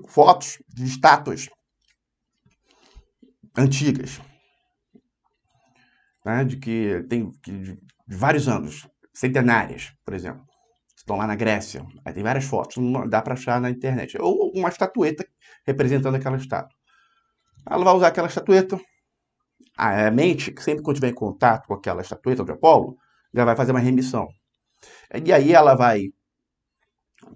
fotos de estátuas antigas, né, de vários anos, centenárias, por exemplo. Estão lá na Grécia, aí tem várias fotos, não dá para achar na internet. Ou uma estatueta representando aquela estátua. Ela vai usar aquela estatueta. A mente, sempre que tiver em contato com aquela estatueta de Apolo, já vai fazer uma remissão. E aí ela vai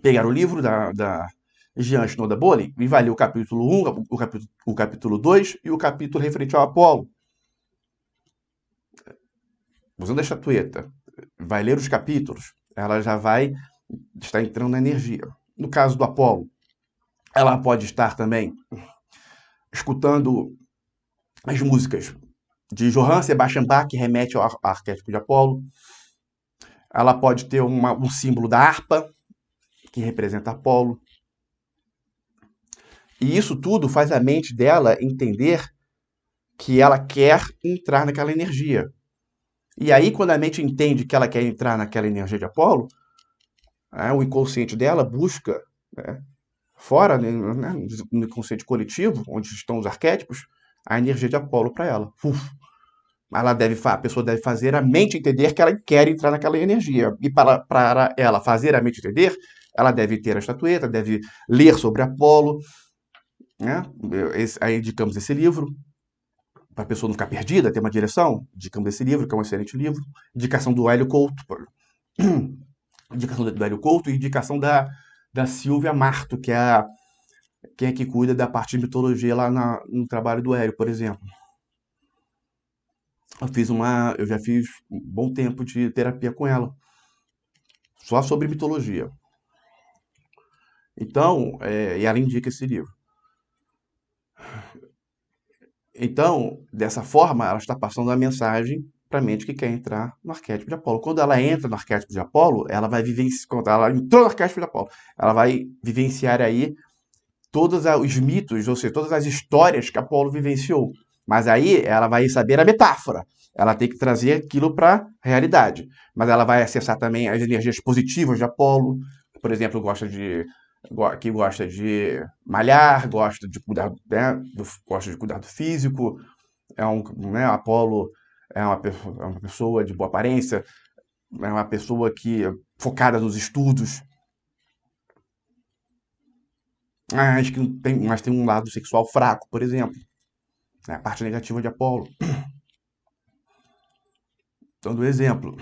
pegar o livro da Jean Shinoda Bowling e vai ler o capítulo 1, o capítulo 2 e o capítulo referente ao Apolo. Usando a estatueta, vai ler os capítulos, ela já vai estar entrando na energia. No caso do Apolo, ela pode estar também escutando as músicas de Johann Sebastian Bach, que remete ao arquétipo de Apolo. Ela pode ter um símbolo da harpa, que representa Apolo. E isso tudo faz a mente dela entender que ela quer entrar naquela energia. E aí, quando a mente entende que ela quer entrar naquela energia de Apolo, o inconsciente dela busca, né, fora, né, no inconsciente coletivo, onde estão os arquétipos, a energia de Apolo para ela. A pessoa deve fazer a mente entender que ela quer entrar naquela energia. E para ela fazer a mente entender, ela deve ter a estatueta, deve ler sobre Apolo, né? Aí indicamos esse livro, para a pessoa não ficar perdida, ter uma direção. Indicamos esse livro, que é um excelente livro. Indicação do Hélio Couto. Indicação do Hélio Couto e indicação da Silvia Marto, que é quem é que cuida da parte de mitologia lá no trabalho do Hélio, por exemplo. Eu já fiz um bom tempo de terapia com ela, só sobre mitologia. Então, e ela indica esse livro. Então, dessa forma, ela está passando a mensagem para a mente que quer entrar no arquétipo de Apolo. Quando ela entra no arquétipo de Apolo, ela vai vivenciar. Quando ela entrou no arquétipo de Apolo, ela vai vivenciar aí todos os mitos, ou seja, todas as histórias que Apolo vivenciou. Mas aí ela vai saber a metáfora. Ela tem que trazer aquilo para a realidade. Mas ela vai acessar também as energias positivas de Apolo. Por exemplo, que gosta de malhar, gosta de cuidar, né, gosta de cuidar do físico. Apolo é uma pessoa de boa aparência, é uma pessoa que focada nos estudos. Mas tem um lado sexual fraco, por exemplo. É a parte negativa de Apolo. Dando exemplo.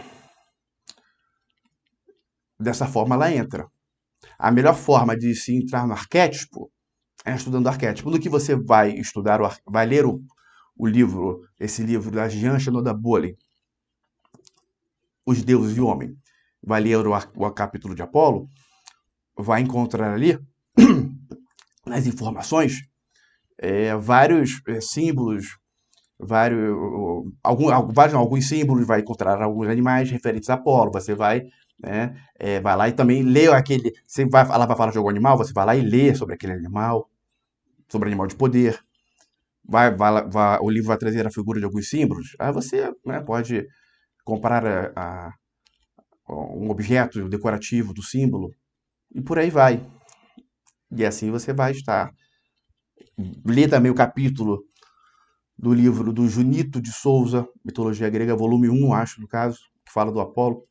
Dessa forma ela entra. A melhor forma de se entrar no arquétipo é estudando o arquétipo. No que você vai estudar, vai ler esse livro da Jean Shanoda Bolin, Os Deuses e o Homem, vai ler o capítulo de Apolo, vai encontrar ali, nas informações, vários símbolos, alguns símbolos, vai encontrar alguns animais referentes a Apolo. Você vai, né, vai lá e também lê aquele. Ela vai falar de algum animal, você vai lá e lê sobre aquele animal, sobre animal de poder. O livro vai trazer a figura de alguns símbolos. Aí você, né, pode comprar um objeto decorativo do símbolo e por aí vai. E assim você vai estar. Lê também o capítulo do livro do Junito de Souza, Mitologia Grega, volume 1, acho, no caso, que fala do Apolo.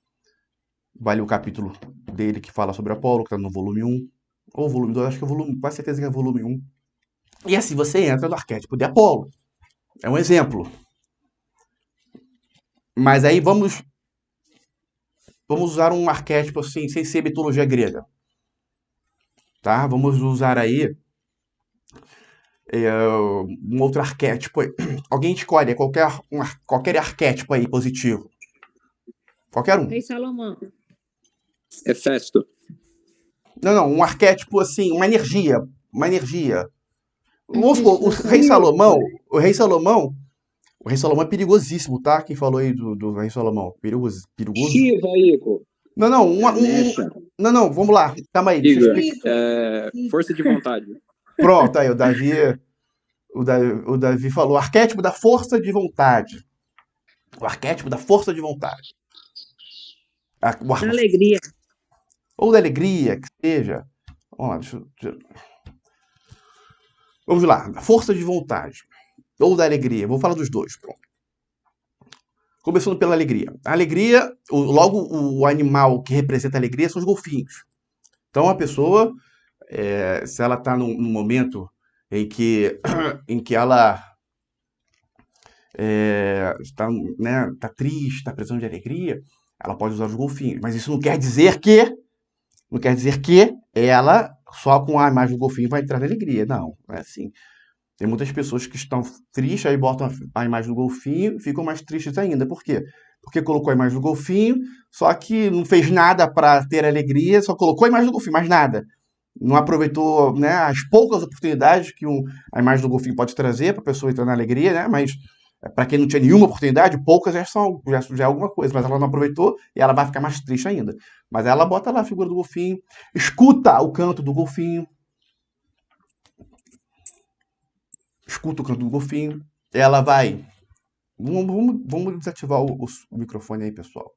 Vai ler o capítulo dele que fala sobre Apolo, que está no volume 1. Ou volume 2, acho que é volume, quase certeza que é volume 1. E assim você entra no arquétipo de Apolo. É um exemplo. Mas aí vamos usar um arquétipo assim, sem ser mitologia grega. Tá? Vamos usar aí um outro arquétipo aí. Alguém escolhe qualquer arquétipo aí positivo. Qualquer um. Rei Salomão. Hefesto. Não, um arquétipo assim, uma energia. Vamos supor, o Rei Salomão é perigosíssimo, tá? Quem falou aí do Rei Salomão? Perigoso. Shiva, Igor. Não, vamos lá. Calma aí, deixa eu explicar. Força de vontade. Pronto, aí o Davi falou, arquétipo da força de vontade. O arquétipo da força de vontade. Da alegria. Ou da alegria, que seja. Vamos lá, força de vontade. Ou da alegria. Vou falar dos dois, pronto. Começando pela alegria. A alegria, logo o animal que representa a alegria são os golfinhos. Então a pessoa, se ela está num momento em que ela está, né, tá triste, está precisando de alegria, ela pode usar os golfinhos. Mas isso não quer dizer que ela, só com a imagem do golfinho, vai entrar na alegria. Não é assim. Tem muitas pessoas que estão tristes, aí botam a imagem do golfinho e ficam mais tristes ainda. Por quê? Porque colocou a imagem do golfinho, só que não fez nada para ter alegria, só colocou a imagem do golfinho, mais nada. Não aproveitou, né, as poucas oportunidades que a imagem do golfinho pode trazer para a pessoa entrar na alegria, né? Mas para quem não tinha nenhuma oportunidade, poucas já é alguma coisa, mas ela não aproveitou e ela vai ficar mais triste ainda. Mas ela bota lá a figura do golfinho, escuta o canto do golfinho, ela vai Vamos desativar o microfone aí, pessoal.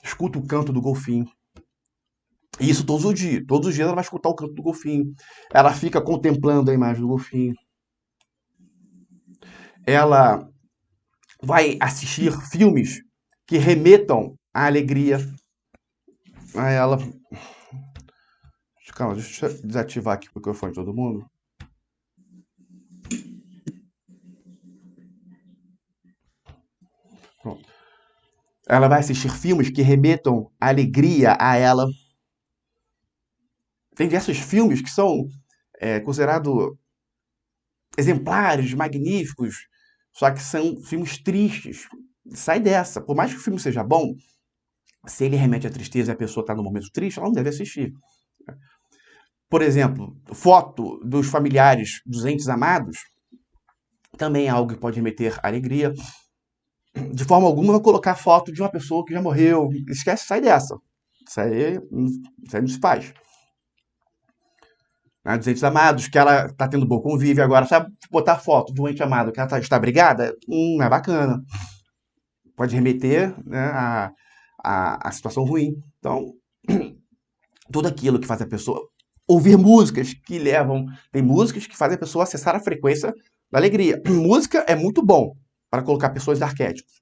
Escuta o canto do golfinho. E isso todos os dias. Todos os dias ela vai escutar o canto do golfinho. Ela fica contemplando a imagem do golfinho. Ela vai assistir filmes que remetam à alegria a ela. Calma, deixa eu desativar aqui o microfone de todo mundo. Pronto. Ela vai assistir filmes que remetam à alegria a ela. Tem diversos filmes que são considerados exemplares, magníficos, só que são filmes tristes. Sai dessa. Por mais que o filme seja bom, se ele remete à tristeza e a pessoa está num momento triste, ela não deve assistir. Por exemplo, foto dos familiares dos entes amados também é algo que pode remeter à alegria. De forma alguma, vai colocar foto de uma pessoa que já morreu. Esquece, sai dessa. Isso aí não se faz. Dos entes amados, que ela está tendo bom convívio agora. Sabe, botar foto do ente amado que ela está brigada? Não é bacana. Pode remeter, né, a situação ruim. Então, tudo aquilo que faz a pessoa ouvir músicas que levam... Tem músicas que fazem a pessoa acessar a frequência da alegria. Música é muito bom para colocar pessoas de arquétipos.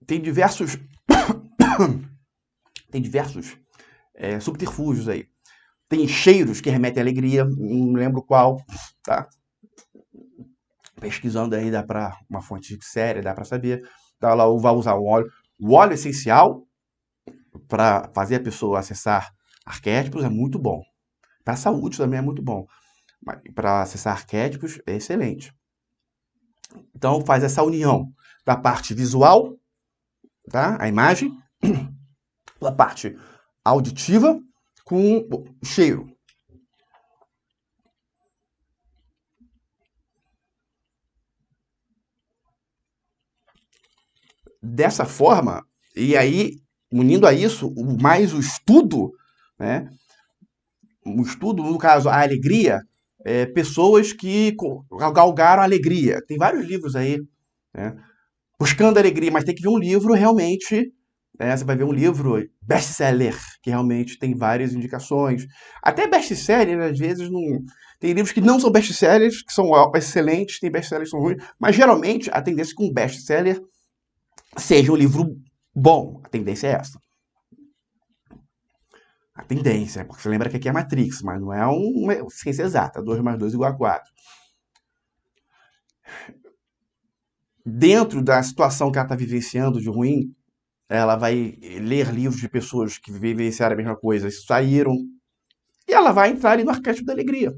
Tem diversos subterfúgios aí. Tem cheiros que remetem à alegria, não lembro qual, tá? Pesquisando aí, dá para uma fonte séria, dá para saber. Então, ela vai usar um óleo. O óleo essencial para fazer a pessoa acessar arquétipos é muito bom. Para a saúde também é muito bom. Mas para acessar arquétipos é excelente. Então, faz essa união da parte visual, tá? A imagem, da parte auditiva com o cheiro. Dessa forma, e aí, unindo a isso, mais o estudo, né? O estudo, no caso, a alegria, pessoas que galgaram a alegria. Tem vários livros aí, né? Buscando a alegria, mas tem que ver um livro realmente... Você vai ver um livro best-seller, que realmente tem várias indicações. Até best-seller, às vezes, não... Tem livros que não são best-sellers, que são excelentes, tem best-sellers que são ruins, mas geralmente a tendência é que um best-seller seja um livro bom. A tendência é essa. A tendência, porque você lembra que aqui é Matrix, mas não é uma ciência exata. 2 mais 2 igual a 4. Dentro da situação que ela está vivenciando de ruim, ela vai ler livros de pessoas que vivenciaram a mesma coisa, saíram, e ela vai entrar ali no arquétipo da alegria.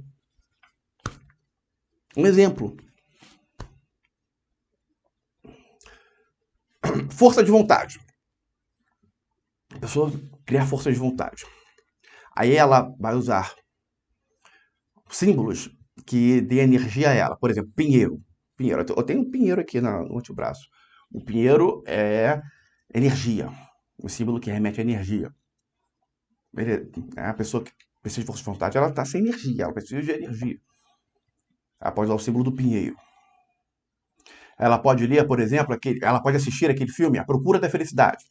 Um exemplo. Força de vontade. A pessoa cria força de vontade. Aí ela vai usar símbolos que dê energia a ela. Por exemplo, pinheiro. Eu tenho um pinheiro aqui no antebraço. O pinheiro é energia. Um símbolo que remete à energia. A pessoa que precisa de força de vontade, ela está sem energia. Ela precisa de energia. Ela pode usar o símbolo do pinheiro. Ela pode ler, por exemplo, ela pode assistir aquele filme A Procura da Felicidade.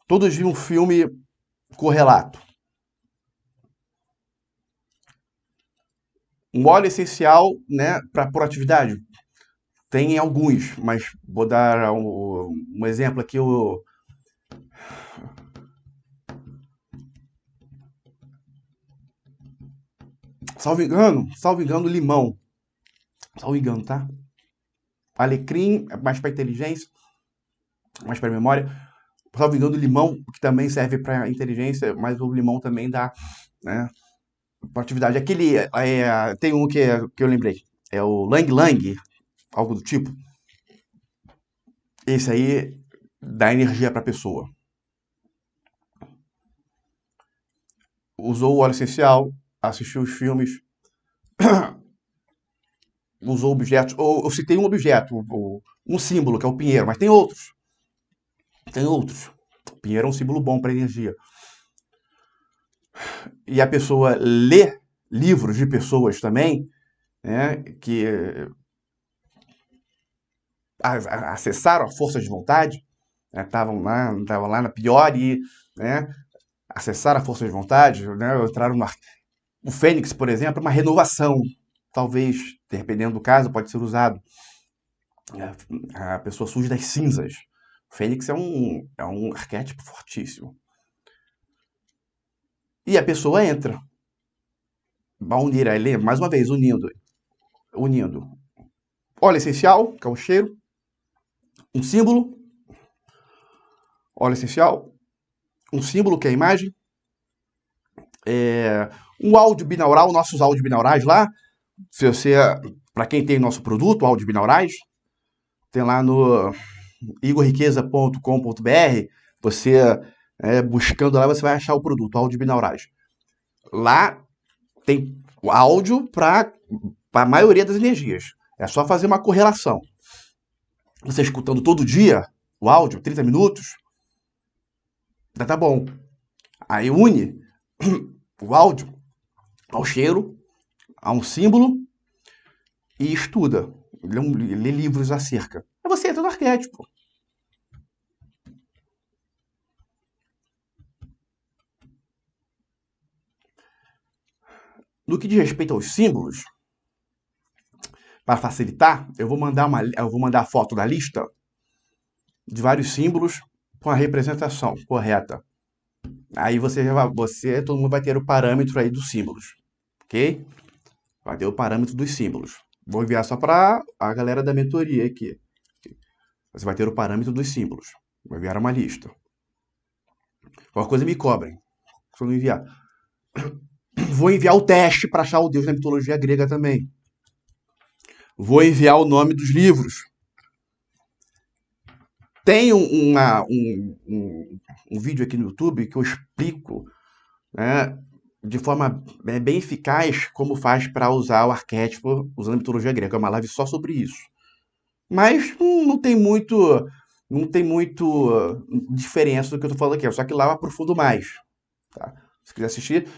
Todos viram um filme correlato. Um óleo essencial, né, para proatividade. Tem alguns, mas vou dar um exemplo aqui. Salvo engano, limão. Salvo engano, tá? Alecrim é mais para inteligência, mais para memória. Salvo engano, limão, que também serve para inteligência, mas o limão também dá, né, para atividade. Tem um que eu lembrei. É o Lang Lang, algo do tipo. Esse aí dá energia para a pessoa. Usou o óleo essencial, assistiu os filmes, usou objetos, ou eu citei um objeto, um símbolo, que é o pinheiro, mas tem outros. O pinheiro é um símbolo bom para energia. E a pessoa lê livros de pessoas também, né, que acessaram a força de vontade, né, estavam lá na pior e, né, acessaram a força de vontade, né, entraram o Fênix, por exemplo, é uma renovação, talvez, dependendo do caso, pode ser usado. A pessoa surge das cinzas. O Fênix é um arquétipo fortíssimo. E a pessoa entra. Vai unir, mais uma vez, unindo. Óleo essencial, que é o cheiro. Um símbolo. Óleo essencial. Um símbolo, que é a imagem. Um áudio binaural, nossos áudios binaurais lá. Se você, para quem tem nosso produto, áudio binaurais, tem lá no igorriqueza.com.br, você buscando lá, você vai achar o produto, áudio binaurais. Lá tem o áudio para a maioria das energias. É só fazer uma correlação. Você escutando todo dia o áudio, 30 minutos, tá bom. Aí une o áudio ao cheiro, a um símbolo e estuda. Lê livros acerca. Aí você entra no arquétipo. No que diz respeito aos símbolos, para facilitar, eu vou mandar a foto da lista de vários símbolos com a representação correta. Aí todo mundo vai ter o parâmetro aí dos símbolos, ok? Vai ter o parâmetro dos símbolos. Vou enviar só para a galera da mentoria aqui. Você vai ter o parâmetro dos símbolos. Vou enviar uma lista. Qualquer coisa me cobrem, se eu não enviar. Vou enviar o teste para achar o deus da mitologia grega também. Vou enviar o nome dos livros. Tem um vídeo aqui no YouTube que eu explico, né, de forma bem eficaz como faz para usar o arquétipo usando a mitologia grega. É uma live só sobre isso. Mas não tem muito diferença do que eu estou falando aqui. Só que lá eu aprofundo mais. Tá? Se quiser assistir,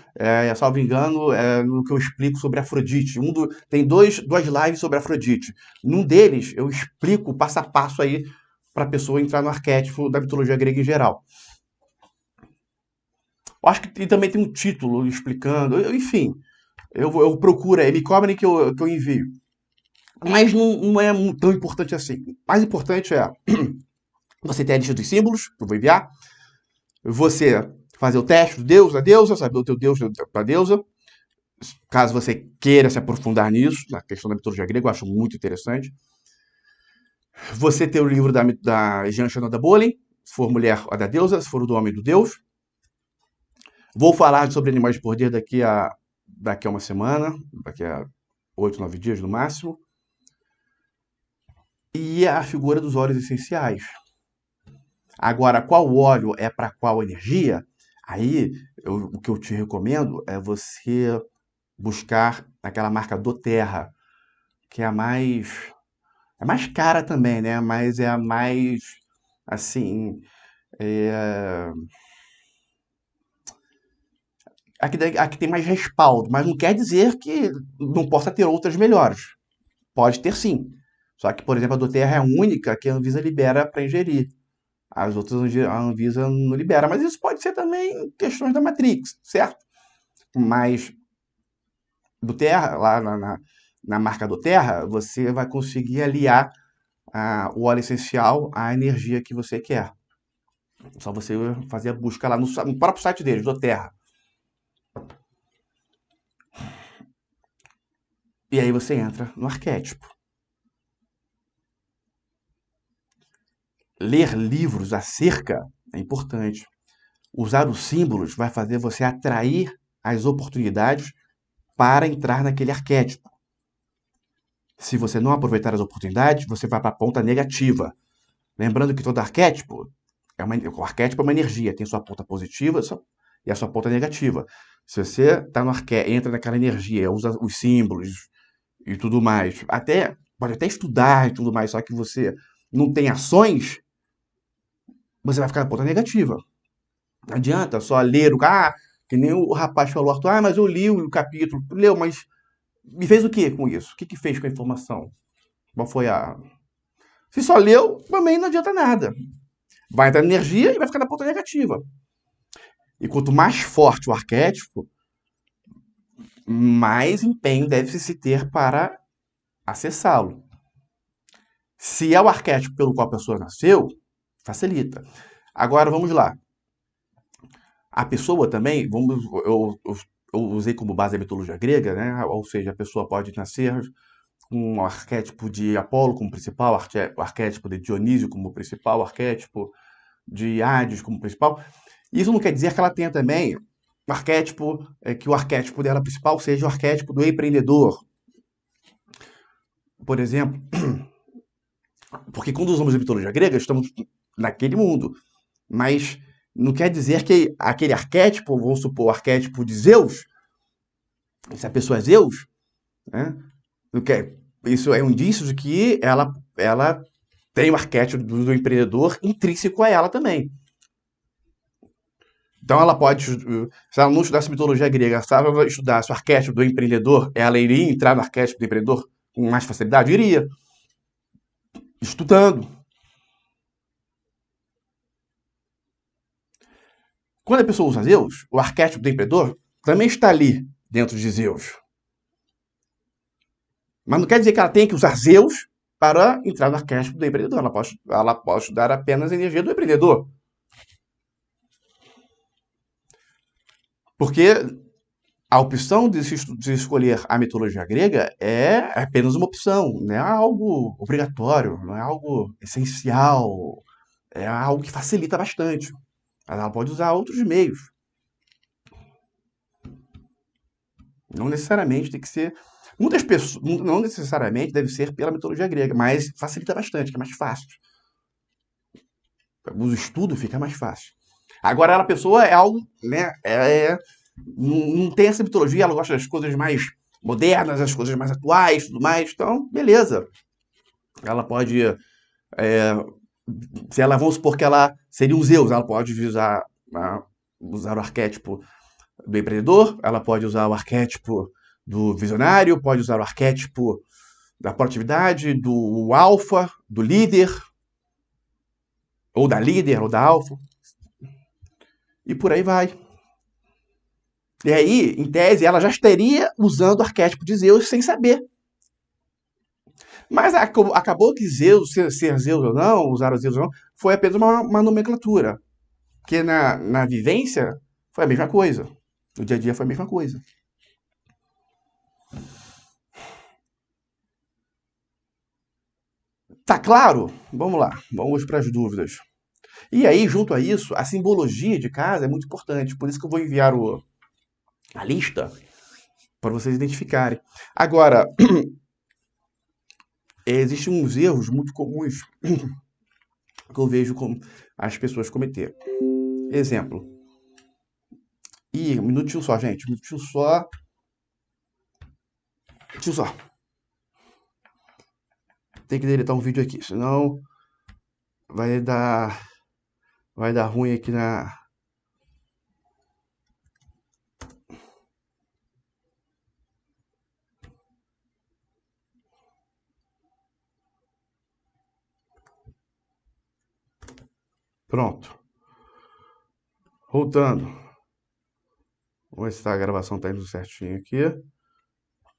salvo engano, no que eu explico sobre Afrodite. Tem duas lives sobre Afrodite. Num deles, eu explico passo a passo aí para a pessoa entrar no arquétipo da mitologia grega em geral. Eu acho que também tem um título explicando. Enfim, eu procuro aí, me cobrem que eu envio. Mas não é tão importante assim. O mais importante é você ter a lista dos símbolos, que eu vou enviar. Você fazer o teste do deus, da deusa, saber o teu deus da deusa. Caso você queira se aprofundar nisso, na questão da mitologia grega, eu acho muito interessante. Você ter o livro da Jean Chananda Bolin, se for mulher, a da deusa, se for do homem, do deus. Vou falar sobre animais de poder daqui a uma semana, daqui a 8, 9 dias no máximo. E a figura dos óleos essenciais. Agora, qual óleo é para qual energia? Aí, o que eu te recomendo é você buscar aquela marca doTERRA, que é a mais cara também, né? Mas é a mais, assim, a que tem mais respaldo. Mas não quer dizer que não possa ter outras melhores. Pode ter sim. Só que, por exemplo, a doTERRA é a única que a Anvisa libera para ingerir. As outras a Anvisa não libera. Mas isso pode ser também questões da Matrix, certo? Mas doTERRA, lá na marca doTERRA, você vai conseguir aliar o óleo essencial à energia que você quer. É só você fazer a busca lá no próprio site deles, doTERRA. E aí você entra no arquétipo. Ler livros acerca é importante. Usar os símbolos vai fazer você atrair as oportunidades para entrar naquele arquétipo. Se você não aproveitar as oportunidades, você vai para a ponta negativa. Lembrando que todo arquétipo o arquétipo é uma energia, tem sua ponta positiva e a sua ponta negativa. Se você entra naquela energia, usa os símbolos e tudo mais, pode até estudar e tudo mais, só que você não tem ações, você vai ficar na ponta negativa. Não adianta só ler Que nem o rapaz falou, Arthur, mas eu li o capítulo. Leu, mas me fez o que com isso? O que fez com a informação? Qual foi a... Se só leu, também não adianta nada. Vai entrar energia e vai ficar na ponta negativa. E quanto mais forte o arquétipo, mais empenho deve se ter para acessá-lo. Se é o arquétipo pelo qual a pessoa nasceu, facilita. Agora, vamos lá. A pessoa também, eu usei como base a mitologia grega, né? Ou seja, a pessoa pode nascer com um arquétipo de Apolo como principal, arquétipo de Dionísio como principal, arquétipo de Hades como principal. Isso não quer dizer que ela tenha também um arquétipo, que o arquétipo dela principal seja o arquétipo do empreendedor. Por exemplo, porque quando usamos a mitologia grega, estamos naquele mundo. Mas não quer dizer que aquele arquétipo, vamos supor, o arquétipo de Zeus, se a pessoa é Zeus, né? Isso é um indício de que ela tem o arquétipo do empreendedor intrínseco a ela também. Então ela pode, se ela não estudasse mitologia grega, se ela estudasse o arquétipo do empreendedor, ela iria entrar no arquétipo do empreendedor com mais facilidade? Iria. Estudando. Quando a pessoa usa Zeus, o arquétipo do empreendedor também está ali dentro de Zeus. Mas não quer dizer que ela tenha que usar Zeus para entrar no arquétipo do empreendedor. Ela pode estudar apenas a energia do empreendedor. Porque a opção de escolher a mitologia grega é apenas uma opção, não é algo obrigatório, não é algo essencial, é algo que facilita bastante. Ela pode usar outros meios. Não necessariamente tem que ser... Muitas pessoas, não necessariamente deve ser pela mitologia grega, mas facilita bastante, que é mais fácil. O estudo fica mais fácil. Agora, a pessoa é algo, né? Não tem essa mitologia, ela gosta das coisas mais modernas, as coisas mais atuais, tudo mais. Então, beleza. Ela pode, se ela, vamos supor que ela seria um Zeus, ela pode usar o arquétipo do empreendedor, ela pode usar o arquétipo do visionário, pode usar o arquétipo da proatividade, do alfa, do líder, ou da líder, ou da alfa, e por aí vai. E aí, em tese, ela já estaria usando o arquétipo de Zeus sem saber. Mas acabou que Zeus, ser Zeus ou não, usar o Zeus ou não, foi apenas uma nomenclatura. Porque na vivência foi a mesma coisa. No dia a dia foi a mesma coisa. Tá claro? Vamos lá, vamos para as dúvidas. E aí, junto a isso, a simbologia de casa é muito importante. Por isso que eu vou enviar a lista para vocês identificarem. Agora, existem uns erros muito comuns que eu vejo as pessoas cometerem. Exemplo. Um minutinho só, gente. Um minutinho só. Tem que deletar um vídeo aqui, senão vai dar ruim aqui na... Pronto. Voltando. Vamos ver se a gravação tá indo certinho aqui.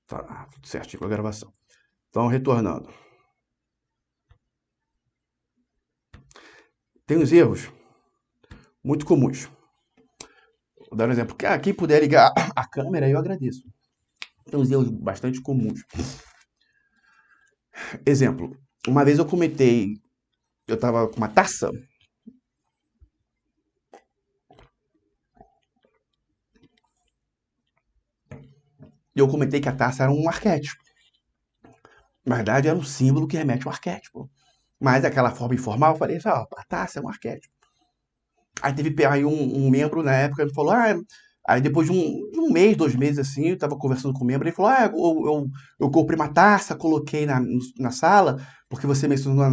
Tá, tudo certinho com a gravação. Então, retornando. Tem uns erros muito comuns. Vou dar um exemplo. Quem puder ligar a câmera, eu agradeço. Tem uns erros bastante comuns. Exemplo. Uma vez eu estava com uma taça. E eu comentei que a taça era um arquétipo. Na verdade, era um símbolo que remete ao arquétipo. Mas daquela forma informal, eu falei, a taça é um arquétipo. Aí teve um membro na época, ele falou, aí depois de um mês, 2 meses assim, eu tava conversando com o membro, ele falou, eu comprei uma taça, coloquei na sala, porque você mencionou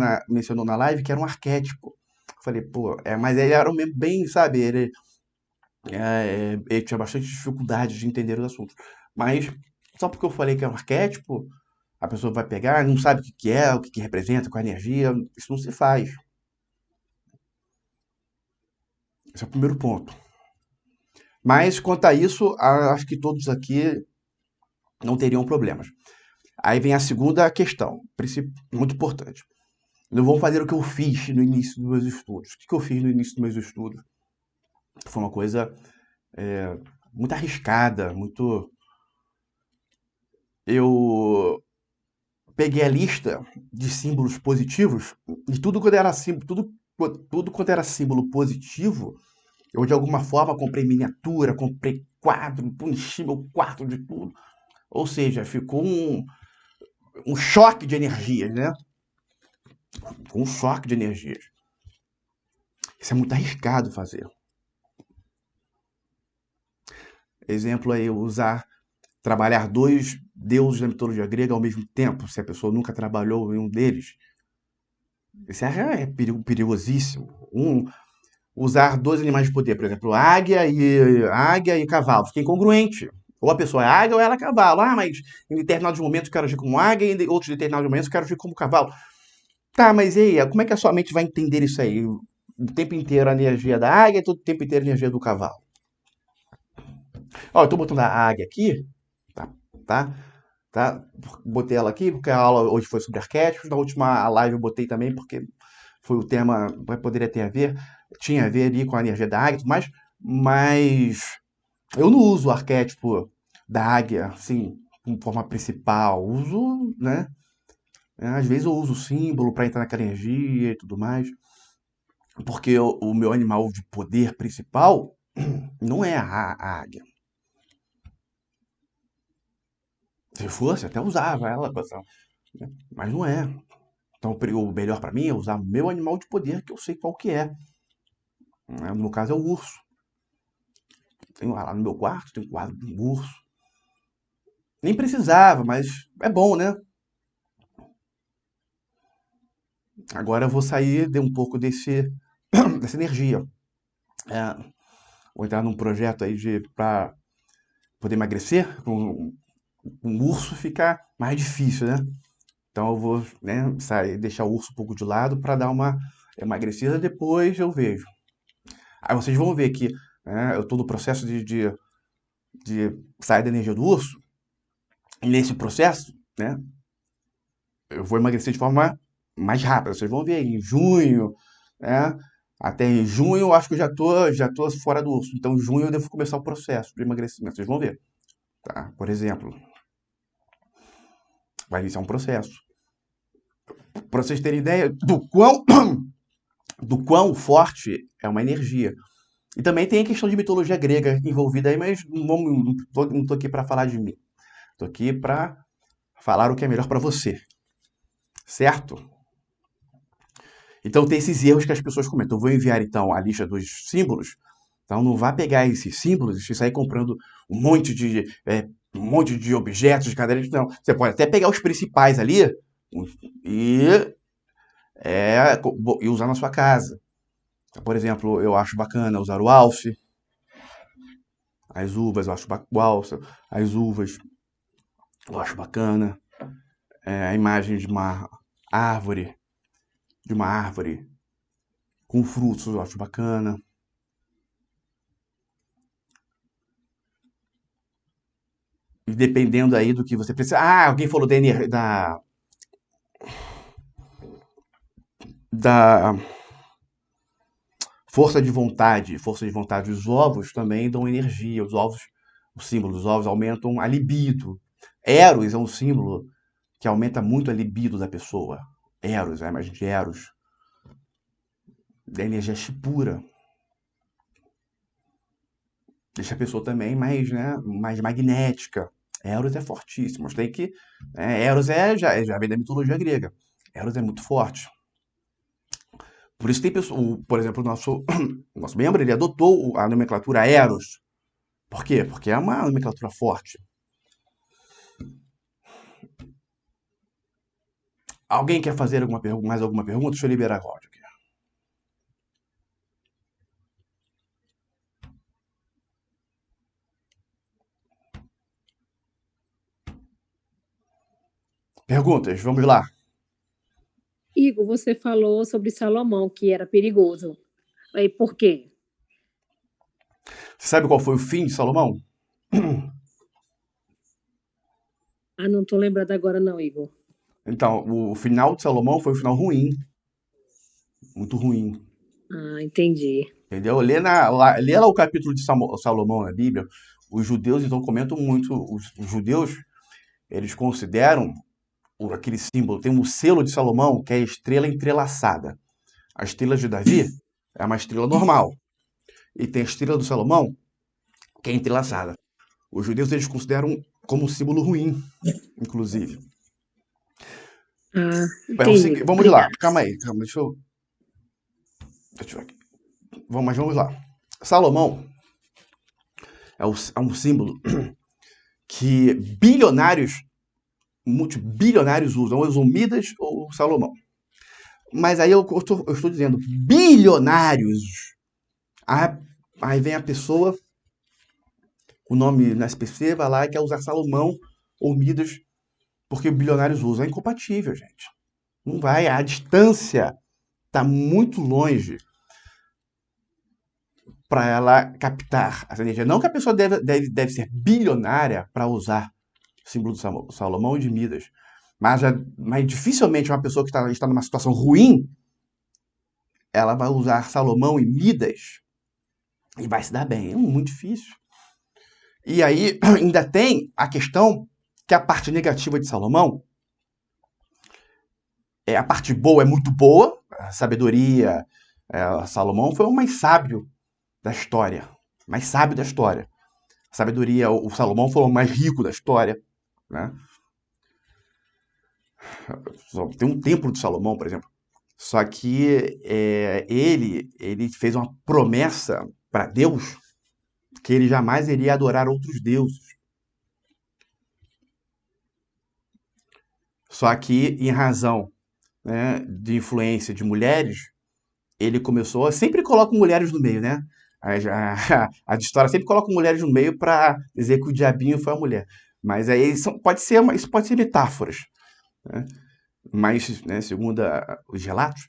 na live que era um arquétipo. Eu falei, mas ele era um membro bem, sabe, ele Ele tinha bastante dificuldade de entender os assuntos. Mas só porque eu falei que é um arquétipo, a pessoa vai pegar, não sabe o que é, o que representa, qual é a energia, isso não se faz. Esse é o primeiro ponto. Mas quanto a isso, acho que todos aqui não teriam problemas. Aí vem a segunda questão, muito importante. Não vou fazer o que eu fiz no início dos meus estudos. O que eu fiz no início dos meus estudos? Foi uma coisa muito arriscada, muito. Eu peguei a lista de símbolos positivos e tudo quando era símbolo, tudo quando era símbolo positivo, eu de alguma forma comprei miniatura, comprei quadro, enchi meu quarto de tudo. Ou seja, ficou um choque de energias, né? Um choque de energias. Isso é muito arriscado fazer. Exemplo aí, trabalhar dois deuses da mitologia grega ao mesmo tempo, se a pessoa nunca trabalhou em um deles. Isso é perigosíssimo. Usar dois animais de poder, por exemplo, águia e cavalo. Fica incongruente. Ou a pessoa é águia ou ela é cavalo. Ah, mas em determinados momentos eu quero agir como águia e em outros determinados momentos eu quero agir como cavalo. Tá, mas e aí? Como é que a sua mente vai entender isso aí? O tempo inteiro a energia da águia e todo o tempo inteiro a energia do cavalo. Ó, eu tô botando a águia aqui, tá? Tá? Botei ela aqui porque a aula hoje foi sobre arquétipos. Na última live eu botei também porque foi o tema, poderia ter a ver, tinha a ver ali com a energia da águia e tudo mais, mas eu não uso o arquétipo da águia, assim, como forma principal. Uso, né? Às vezes eu uso o símbolo para entrar naquela energia e tudo mais, porque o meu animal de poder principal não é a águia. Se fosse, até usava ela, né? Mas não é. Então o melhor para mim é usar meu animal de poder, que eu sei qual que é. No caso é o urso. Tenho lá no meu quarto, tem um quadro de um urso. Nem precisava, mas é bom, né? Agora eu vou sair de um pouco dessa energia. Vou entrar num projeto aí para poder emagrecer. Com um urso fica mais difícil, né? Então eu vou, né, deixar o urso um pouco de lado para dar uma emagrecida, depois eu vejo. Aí vocês vão ver que eu estou no processo de sair da energia do urso, e nesse processo, né, eu vou emagrecer de forma mais rápida. Vocês vão ver em junho, né? Até em junho eu acho que eu já tô fora do urso. Então em junho eu devo começar o processo de emagrecimento. Vocês vão ver, tá? Por exemplo, vai iniciar um processo. Para vocês terem ideia do quão forte é uma energia. E também tem a questão de mitologia grega envolvida aí, mas não tô aqui para falar de mim. Tô aqui para falar o que é melhor para você, certo? Então tem esses erros que as pessoas comentam. Eu vou enviar então a lista dos símbolos. Então não vá pegar esses símbolos e sair comprando um monte de objetos de cada livro. Não. Você pode até pegar os principais ali e, e usar na sua casa. Então, por exemplo, eu acho bacana usar o alce, as uvas, eu acho o alce, as uvas, eu acho bacana. A imagem árvore, de uma árvore com frutos, eu acho bacana. E dependendo aí do que você precisa. Ah, alguém falou da força de vontade. Força de vontade. Os ovos também dão energia. O símbolo dos ovos aumentam a libido. Eros é um símbolo que aumenta muito a libido da pessoa. Eros, a imagem de Eros. Da energia pura. Deixa a pessoa também mais magnética. Eros é fortíssimo. Mas tem que. Eros já vem da mitologia grega. Eros é muito forte. Por isso tem pessoas. Por exemplo, o nosso membro ele adotou a nomenclatura Eros. Por quê? Porque é uma nomenclatura forte. Alguém quer fazer mais alguma pergunta? Deixa eu liberar a áudio aqui. Perguntas, vamos lá. Igor, você falou sobre Salomão, que era perigoso. E por quê? Você sabe qual foi o fim de Salomão? Ah, não estou lembrando agora não, Igor. Então, o final de Salomão foi um final ruim, muito ruim. Ah, entendi. Entendeu? Lê lá o capítulo de Salomão na Bíblia. Os judeus, então, comentam muito. Os judeus, eles consideram aquele símbolo, tem um selo de Salomão, que é a estrela entrelaçada. A estrela de Davi é uma estrela normal. E tem a estrela do Salomão, que é entrelaçada. Os judeus, eles consideram como um símbolo ruim, inclusive. Ah, É o entendi. vamos lá, Obrigada. calma aí, deixa eu ver aqui. Vamos lá. Salomão é um símbolo que bilionários, multibilionários usam Midas ou Salomão. Mas aí eu estou dizendo bilionários. Aí vem a pessoa, o nome na SPC vai lá e quer usar Salomão ou Midas porque bilionários usam. É incompatível, gente. Não vai, a distância está muito longe para ela captar essa energia. Não que a pessoa deve ser bilionária para usar o símbolo do Salomão e de Midas. Mas dificilmente uma pessoa que está numa situação ruim, ela vai usar Salomão e Midas e vai se dar bem. É muito difícil. E aí ainda tem a questão que a parte negativa de Salomão, a parte boa é muito boa, a sabedoria. Salomão foi o mais sábio da história. Mais sábio da história. A sabedoria, o Salomão foi o mais rico da história. Né? Tem um templo de Salomão, por exemplo. Só que ele fez uma promessa para Deus que ele jamais iria adorar outros deuses. Só que, em razão, né, de influência de mulheres, ele começou. Sempre coloca mulheres no meio, né? A história sempre coloca mulheres no meio para dizer que o diabinho foi a mulher. Mas aí isso pode ser metáforas. Né? Mas, né, segundo os relatos,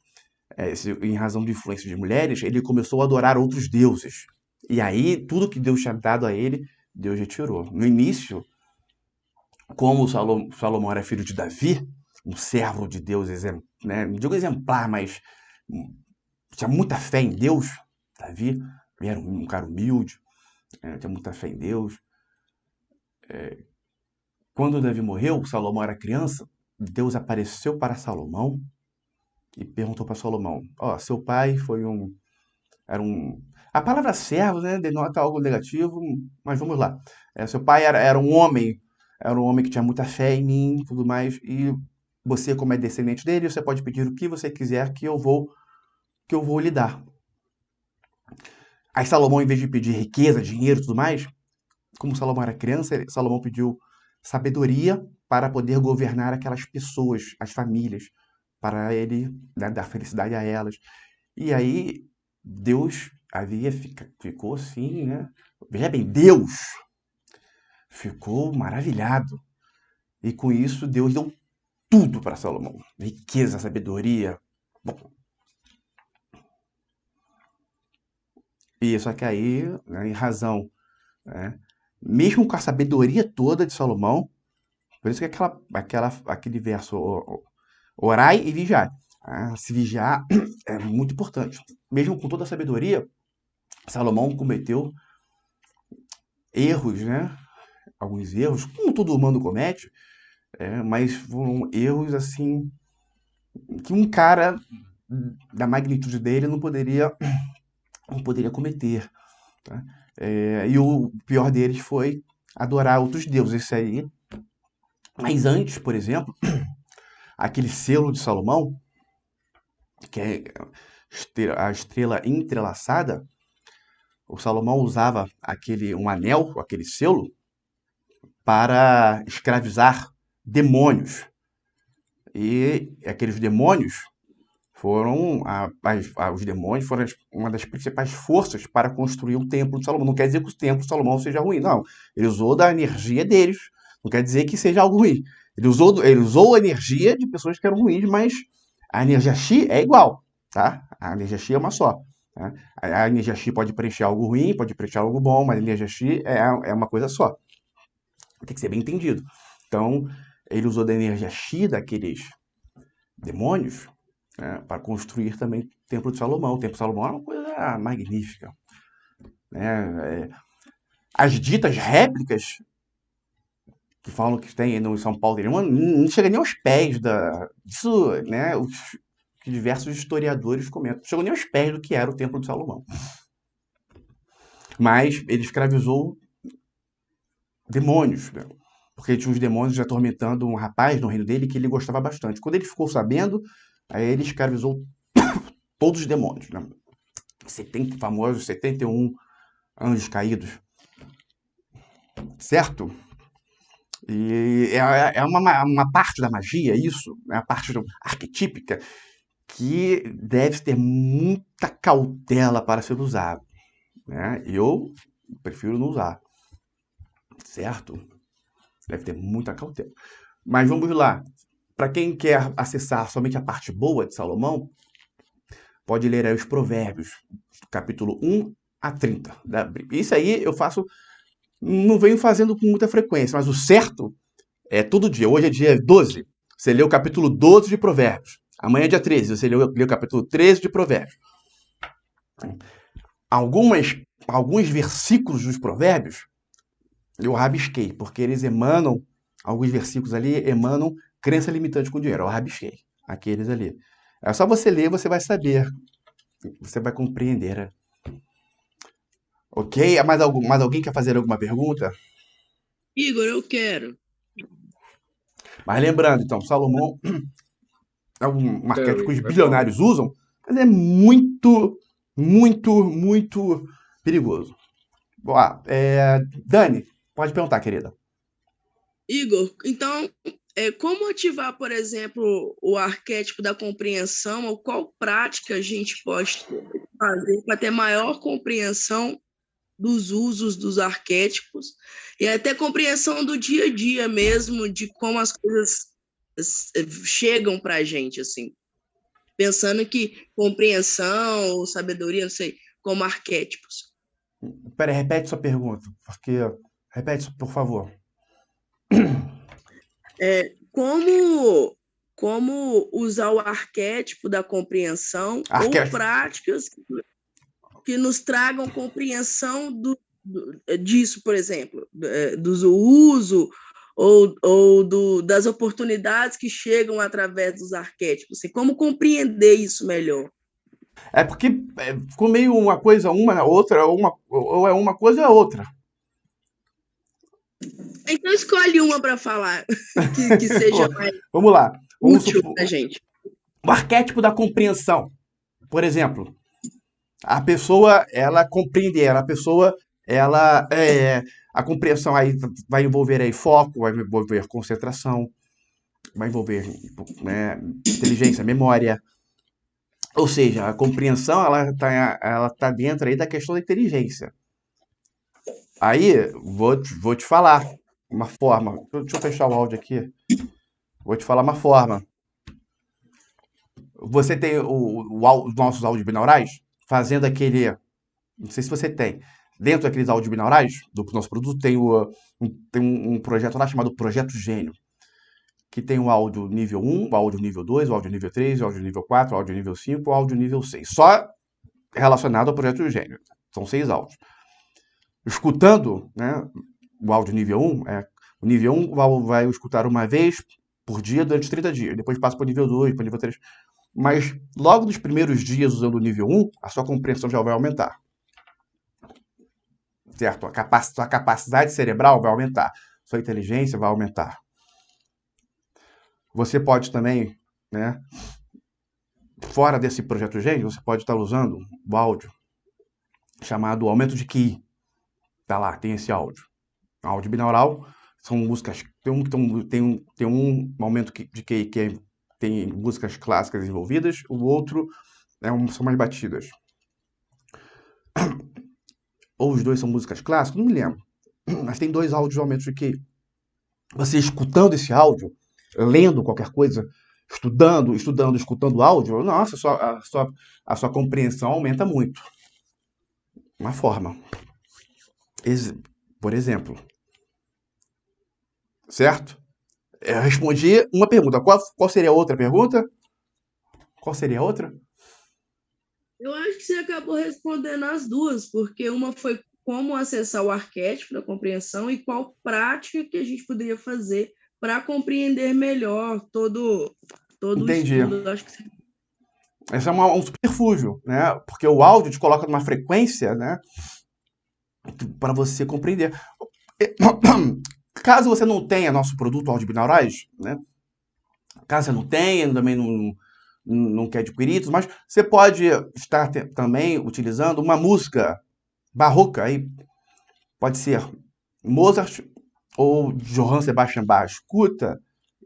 em razão de influência de mulheres, ele começou a adorar outros deuses. E aí, tudo que Deus tinha dado a ele, Deus retirou. No início, como Salomão era filho de Davi, um servo de Deus, né, não digo exemplar, mas tinha muita fé em Deus, Davi era um cara humilde, tinha muita fé em Deus. Quando Davi morreu, Salomão era criança, Deus apareceu para Salomão e perguntou para Salomão: seu pai era um... A palavra servo, né, denota algo negativo, mas vamos lá. Seu pai era um homem que tinha muita fé em mim, tudo mais, e você, como é descendente dele, você pode pedir o que você quiser que eu vou lhe dar. Aí Salomão, em vez de pedir riqueza, dinheiro e tudo mais, como Salomão era criança, Salomão pediu sabedoria para poder governar aquelas pessoas, as famílias, para ele, né, dar felicidade a elas. E aí Deus ficou assim, né? Veja bem, Deus ficou maravilhado. E com isso Deus deu tudo para Salomão. Riqueza, sabedoria. Bom. E só que aí, né, em razão, né, mesmo com a sabedoria toda de Salomão, por isso que aquele verso, orai e vigiai. Se vigiar é muito importante. Mesmo com toda a sabedoria, Salomão cometeu erros, né? Alguns erros, como todo humano comete, mas foram erros assim que um cara da magnitude dele não poderia cometer. Tá? E o pior deles foi adorar outros deuses. Isso aí. Mas antes, por exemplo, aquele selo de Salomão, que é a estrela entrelaçada, o Salomão usava um anel, aquele selo, para escravizar demônios. E aqueles demônios foram os demônios foram uma das principais forças para construir o templo de Salomão. Não quer dizer que o templo de Salomão seja ruim, não. Ele usou da energia deles. Não quer dizer que seja algo ruim. Ele usou a energia de pessoas que eram ruins, mas a energia Xi é igual, tá? A energia Xi é uma só. Tá? A energia Xi pode preencher algo ruim, pode preencher algo bom, mas a energia Xi é uma coisa só. Tem que ser bem entendido. Então, ele usou da energia Xi daqueles demônios, né, para construir também o Templo de Salomão. O Templo de Salomão é uma coisa magnífica. Né? As ditas réplicas que falam que tem no São Paulo, não chega nem aos pés disso, né? Os que diversos historiadores comentam. Não chegou nem aos pés do que era o Templo de Salomão. Mas ele escravizou demônios, né? Porque tinha uns demônios atormentando um rapaz no reino dele que ele gostava bastante. Quando ele ficou sabendo, aí ele escravizou todos os demônios, né? Famosos 71 anjos caídos. Certo? E é uma parte da magia, isso, é a parte arquetípica, que deve ter muita cautela para ser usado. Né? Eu prefiro não usar. Certo? Deve ter muita cautela. Mas vamos lá. Para quem quer acessar somente a parte boa de Salomão, pode ler aí os Provérbios, capítulo 1 a 30. Isso aí eu faço, não venho fazendo com muita frequência, mas o certo é todo dia. Hoje é dia 12, você lê o capítulo 12 de Provérbios. Amanhã é dia 13, você lê o capítulo 13 de Provérbios. Alguns versículos dos Provérbios eu rabisquei, porque eles emanam, alguns versículos ali emanam crença limitante com dinheiro. Eu rabisquei aqueles ali. É só você ler, você vai saber. Você vai compreender. Né? Ok? Mais alguém quer fazer alguma pergunta? Igor, eu quero. Mas lembrando, então, Salomão é um arquétipo que os bilionários usam, mas é muito, muito, muito perigoso. Boa, Dani, pode perguntar, querida. Igor, então, como ativar, por exemplo, o arquétipo da compreensão, ou qual prática a gente pode fazer para ter maior compreensão dos usos dos arquétipos e até compreensão do dia a dia mesmo, de como as coisas chegam para a gente, assim. Pensando que compreensão ou sabedoria, não sei, como arquétipos. Peraí, repete sua pergunta, repete, por favor. Como usar o arquétipo da compreensão ou práticas que nos tragam compreensão disso, por exemplo, do uso ou das oportunidades que chegam através dos arquétipos. Assim, como compreender isso melhor? É porque ficou meio uma coisa, uma outra, ou é uma coisa ou é outra. Então escolhe uma para falar que seja mais Vamos lá. útil para a gente. O arquétipo da compreensão. Por exemplo, a pessoa, ela compreender, a compreensão aí vai envolver aí foco, vai envolver concentração, vai envolver, né, inteligência, memória. Ou seja, a compreensão, ela tá dentro aí da questão da inteligência. Aí, vou te falar uma forma. Deixa eu fechar o áudio aqui. Vou te falar uma forma. Você tem os nossos áudios binaurais fazendo aquele... Não sei se você tem. Dentro daqueles áudios binaurais do nosso produto tem um projeto lá chamado Projeto Gênio, que tem o áudio nível 1, o áudio nível 2, o áudio nível 3, o áudio nível 4, o áudio nível 5, o áudio nível 6. Só relacionado ao Projeto Gênio. São 6 áudios. Escutando, né, o áudio nível 1, o nível 1 vai escutar uma vez por dia durante 30 dias. Depois passa para o nível 2, para o nível 3. Mas logo nos primeiros dias usando o nível 1, a sua compreensão já vai aumentar. Certo? Sua capacidade cerebral vai aumentar. Sua inteligência vai aumentar. Você pode também, né, fora desse projeto Gênio, você pode estar usando o áudio chamado aumento de QI. Tá lá, tem esse áudio. Áudio binaural são músicas. Tem um aumento de QI que tem músicas clássicas envolvidas, o outro são mais batidas. Ou os dois são músicas clássicas, não me lembro. Mas tem 2 áudios de aumento de QI. Você escutando esse áudio, lendo qualquer coisa, estudando, escutando áudio, nossa, a sua compreensão aumenta muito. Uma forma. Por exemplo. Certo? Eu respondi uma pergunta. Qual seria a outra pergunta? Qual seria a outra? Eu acho que você acabou respondendo as duas, porque uma foi como acessar o arquétipo da compreensão e qual prática que a gente poderia fazer para compreender melhor todo o Entendi. estudo. Acho que você... Esse é um subterfúgio, né? Porque o áudio te coloca numa frequência, né? Para você compreender. Caso você não tenha nosso produto áudio binaurais, né? Caso você não tenha, também não quer adquirir, mas você pode estar também utilizando uma música barroca, aí pode ser Mozart ou Johann Sebastian Bach. Escuta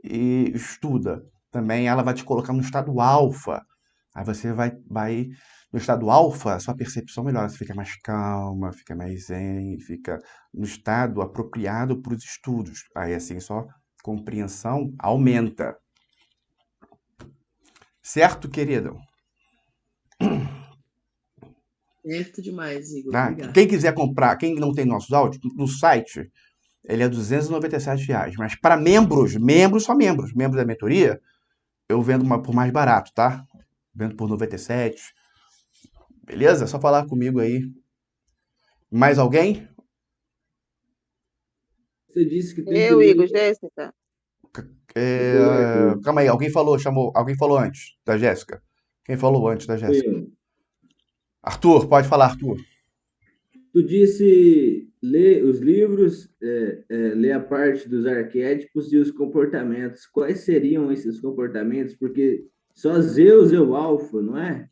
e estuda. Também ela vai te colocar no estado alfa. Aí você vai no estado alfa, a sua percepção melhora. Você fica mais calma, fica mais zen, fica no estado apropriado para os estudos. Aí assim, sua compreensão aumenta. Certo, querido? Certo demais, Igor. Tá? Obrigado. Quem quiser comprar, quem não tem nossos áudios, no site, ele é R$ 297. Mas para membros da mentoria, eu vendo por mais barato, tá? Vendo por 97. Beleza? É só falar comigo aí. Mais alguém? Você disse que tem que Eu, ler. Igor, Jéssica. Arthur. Calma aí, alguém falou antes da Jéssica. Quem falou antes da Foi Jéssica? eu. Arthur, pode falar, Arthur. Tu disse ler os livros, ler a parte dos arquétipos e os comportamentos. Quais seriam esses comportamentos? Porque só Zeus é o alfa, não é?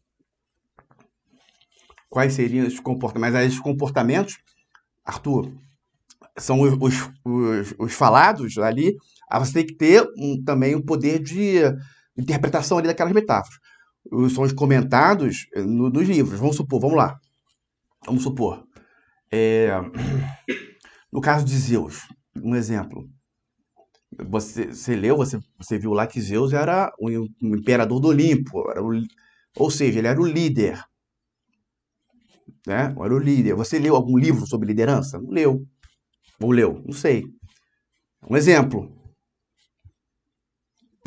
Quais seriam esses comportamentos? Mas esses comportamentos, Arthur, são os falados ali. Você tem que ter também o poder de interpretação ali daquelas metáforas. São os comentados nos livros. Vamos lá. Vamos supor. No caso de Zeus, um exemplo. Você leu, você viu lá que Zeus era o imperador do Olimpo. Ou seja, ele era o líder. Né? Era o líder. Você leu algum livro sobre liderança? Não leu. Ou leu? Não sei. Um exemplo.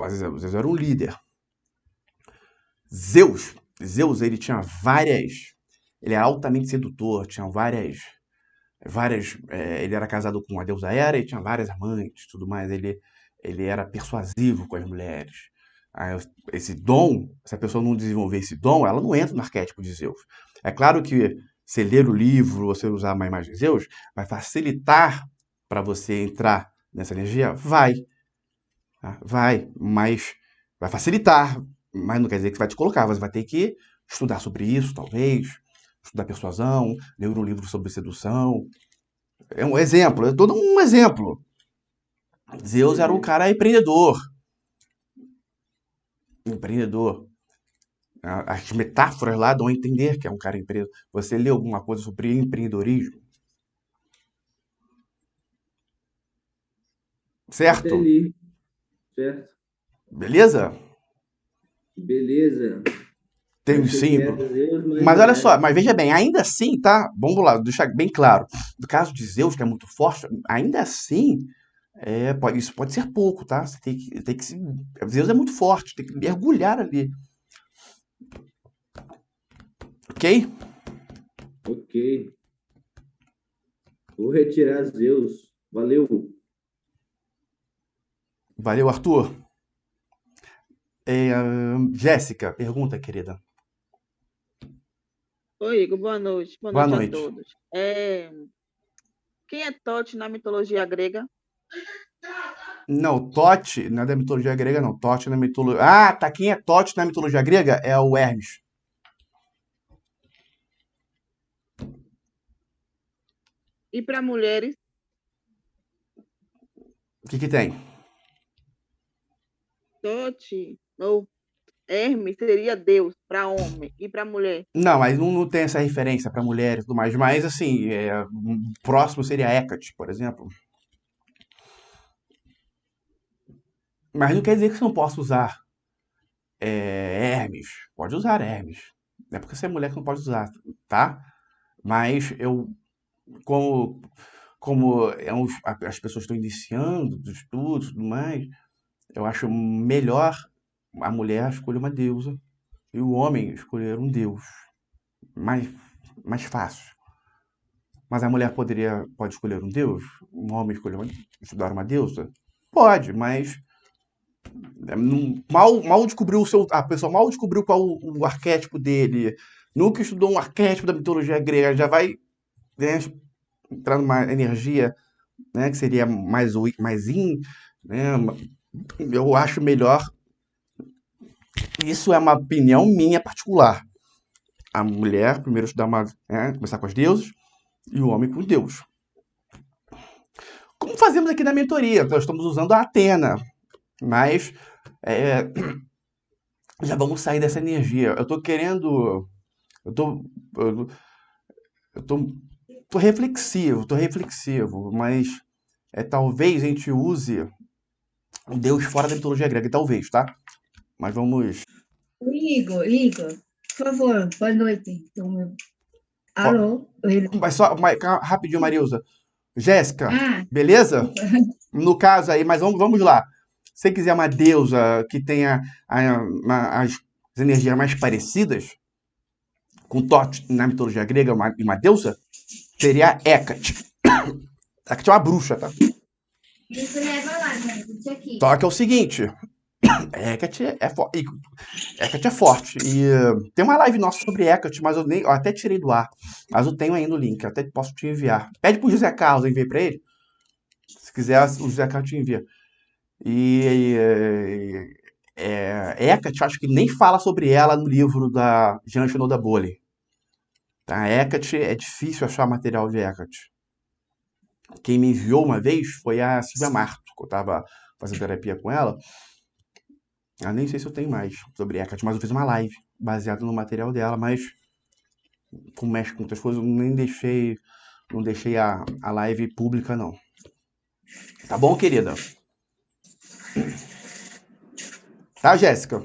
Zeus era um líder. Zeus, ele tinha várias... Ele era altamente sedutor, tinha várias... ele era casado com a deusa Hera e tinha várias amantes, tudo mais. Ele era persuasivo com as mulheres. Aí, esse dom, se a pessoa não desenvolver esse dom, ela não entra no arquétipo de Zeus. É claro que você ler o livro, você usar uma imagem de Zeus, vai facilitar para você entrar nessa energia? Vai. Mas vai facilitar. Mas não quer dizer que vai te colocar. Você vai ter que estudar sobre isso, talvez. Estudar persuasão, ler um livro sobre sedução. É um exemplo, é todo um exemplo. Zeus era um cara empreendedor. As metáforas lá dão a entender que é um cara empreendedor. Você lê alguma coisa sobre empreendedorismo? Certo? Até li. Certo? Beleza? Beleza. Tem Achei sim. que era Zeus, Mas não olha é. só, mas veja bem, ainda assim, tá? Vamos lá, deixar bem claro. No caso de Zeus, que é muito forte, ainda assim, isso pode ser pouco, tá? Você tem que Zeus é muito forte, tem que mergulhar ali. Ok? Ok. Vou retirar Zeus. Valeu. Valeu, Arthur. Jéssica, pergunta, querida. Oi, Igor, boa noite. Boa Boa noite noite. a todos. Quem é Tote na mitologia grega? Não, Tote não é da mitologia grega, não. Tote na mitologia. Ah, tá. Quem é Tote na mitologia grega é o Hermes. E para mulheres? O que tem? Tote ou Hermes seria Deus para homem e para mulher. Não, mas não tem essa referência para mulheres e tudo mais. Mas, assim, próximo seria Hecate, por exemplo. Mas não quer dizer que você não possa usar Hermes. Pode usar Hermes. Não é porque você é mulher que não pode usar, tá? Mas eu, como, as pessoas estão iniciando os estudos e tudo mais, eu acho melhor a mulher escolher uma deusa e o homem escolher um deus. Mais, mais fácil. Mas a mulher pode escolher um deus? Um homem estudar uma deusa? Pode, mas mal descobriu a pessoa mal descobriu qual o arquétipo dele. Nunca estudou um arquétipo da mitologia grega, já vai, né, entrar numa energia, né, que seria mais yin, né? Eu acho melhor. Isso é uma opinião minha particular. A mulher primeiro estudar começar com as deusas e o homem com Deus. Como fazemos aqui na mentoria, nós estamos usando a Atena, mas já vamos sair dessa energia. Eu tô querendo, eu tô, eu tô reflexivo, mas talvez a gente use um Deus fora da mitologia grega, talvez, tá? Mas vamos. Igor, por favor, boa noite. Alô? Mas só rapidinho, Marilza. Jéssica, Ah, beleza? No caso aí, mas vamos lá. Se você quiser uma deusa que tenha as energias mais parecidas com Tote na mitologia grega, uma deusa, seria a Hecate. Hecate é uma bruxa, tá? isso leva lá, né? Isso aqui. Só que é o seguinte, Hecate é forte. E tem uma live nossa sobre Hecate, mas eu até tirei do ar. Mas eu tenho ainda o link, eu até posso te enviar. Pede pro José Carlos, eu enviei pra ele. Se quiser, o José Carlos te envia. E Hecate, acho que nem fala sobre ela no livro da Jean Shinoda Bole. Tá? Hecate, é difícil achar material de Hecate. Quem me enviou uma vez foi a Silvia Marto, que eu estava fazendo terapia com ela. Eu nem sei se eu tenho mais sobre Hecate, mas eu fiz uma live baseada no material dela, mas como mexe com outras coisas, eu não deixei a live pública, não. Tá bom, querida? Tá, Jéssica?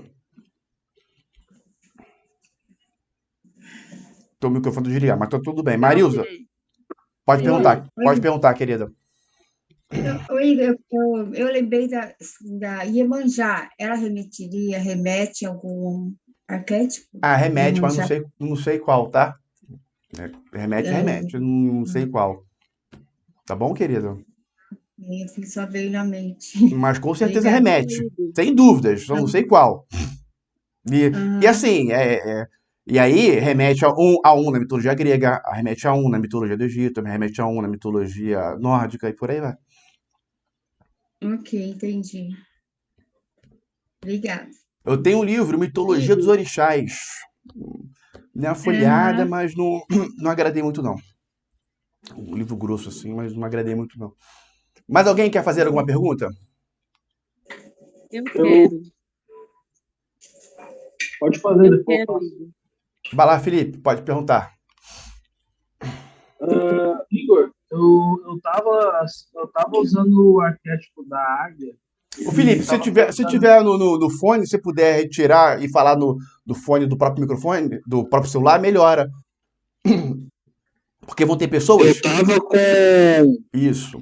Tô o microfone desligado, mas tá tudo bem. Marilza, pode perguntar, querida. Eu lembrei da Iemanjá. Ela remete a algum arquétipo? Remete, mas Iemanjá. não sei qual, tá? Remete, não sei qual. Tá bom, querida? Só veio na mente. Mas com certeza Obrigada. remete. Sem dúvidas, só não sei qual. E assim, e aí remete a um na mitologia grega, remete a um na mitologia do Egito, remete a um na mitologia nórdica e por aí vai. Ok, entendi. Obrigada. Eu tenho um livro, Mitologia dos Orixás. Dei uma folhada, mas não agradei muito, não. Um livro grosso assim, mas não agradei muito, não. Mais alguém quer fazer alguma pergunta? Eu quero. Pode fazer Eu depois. quero. Vai lá, Felipe, pode perguntar. Igor, eu tava usando o arquétipo da águia. Ô, Felipe, se tiver no fone, se puder retirar e falar do fone do próprio microfone, do próprio celular, melhora. Porque vão ter pessoas. Eu tava Isso,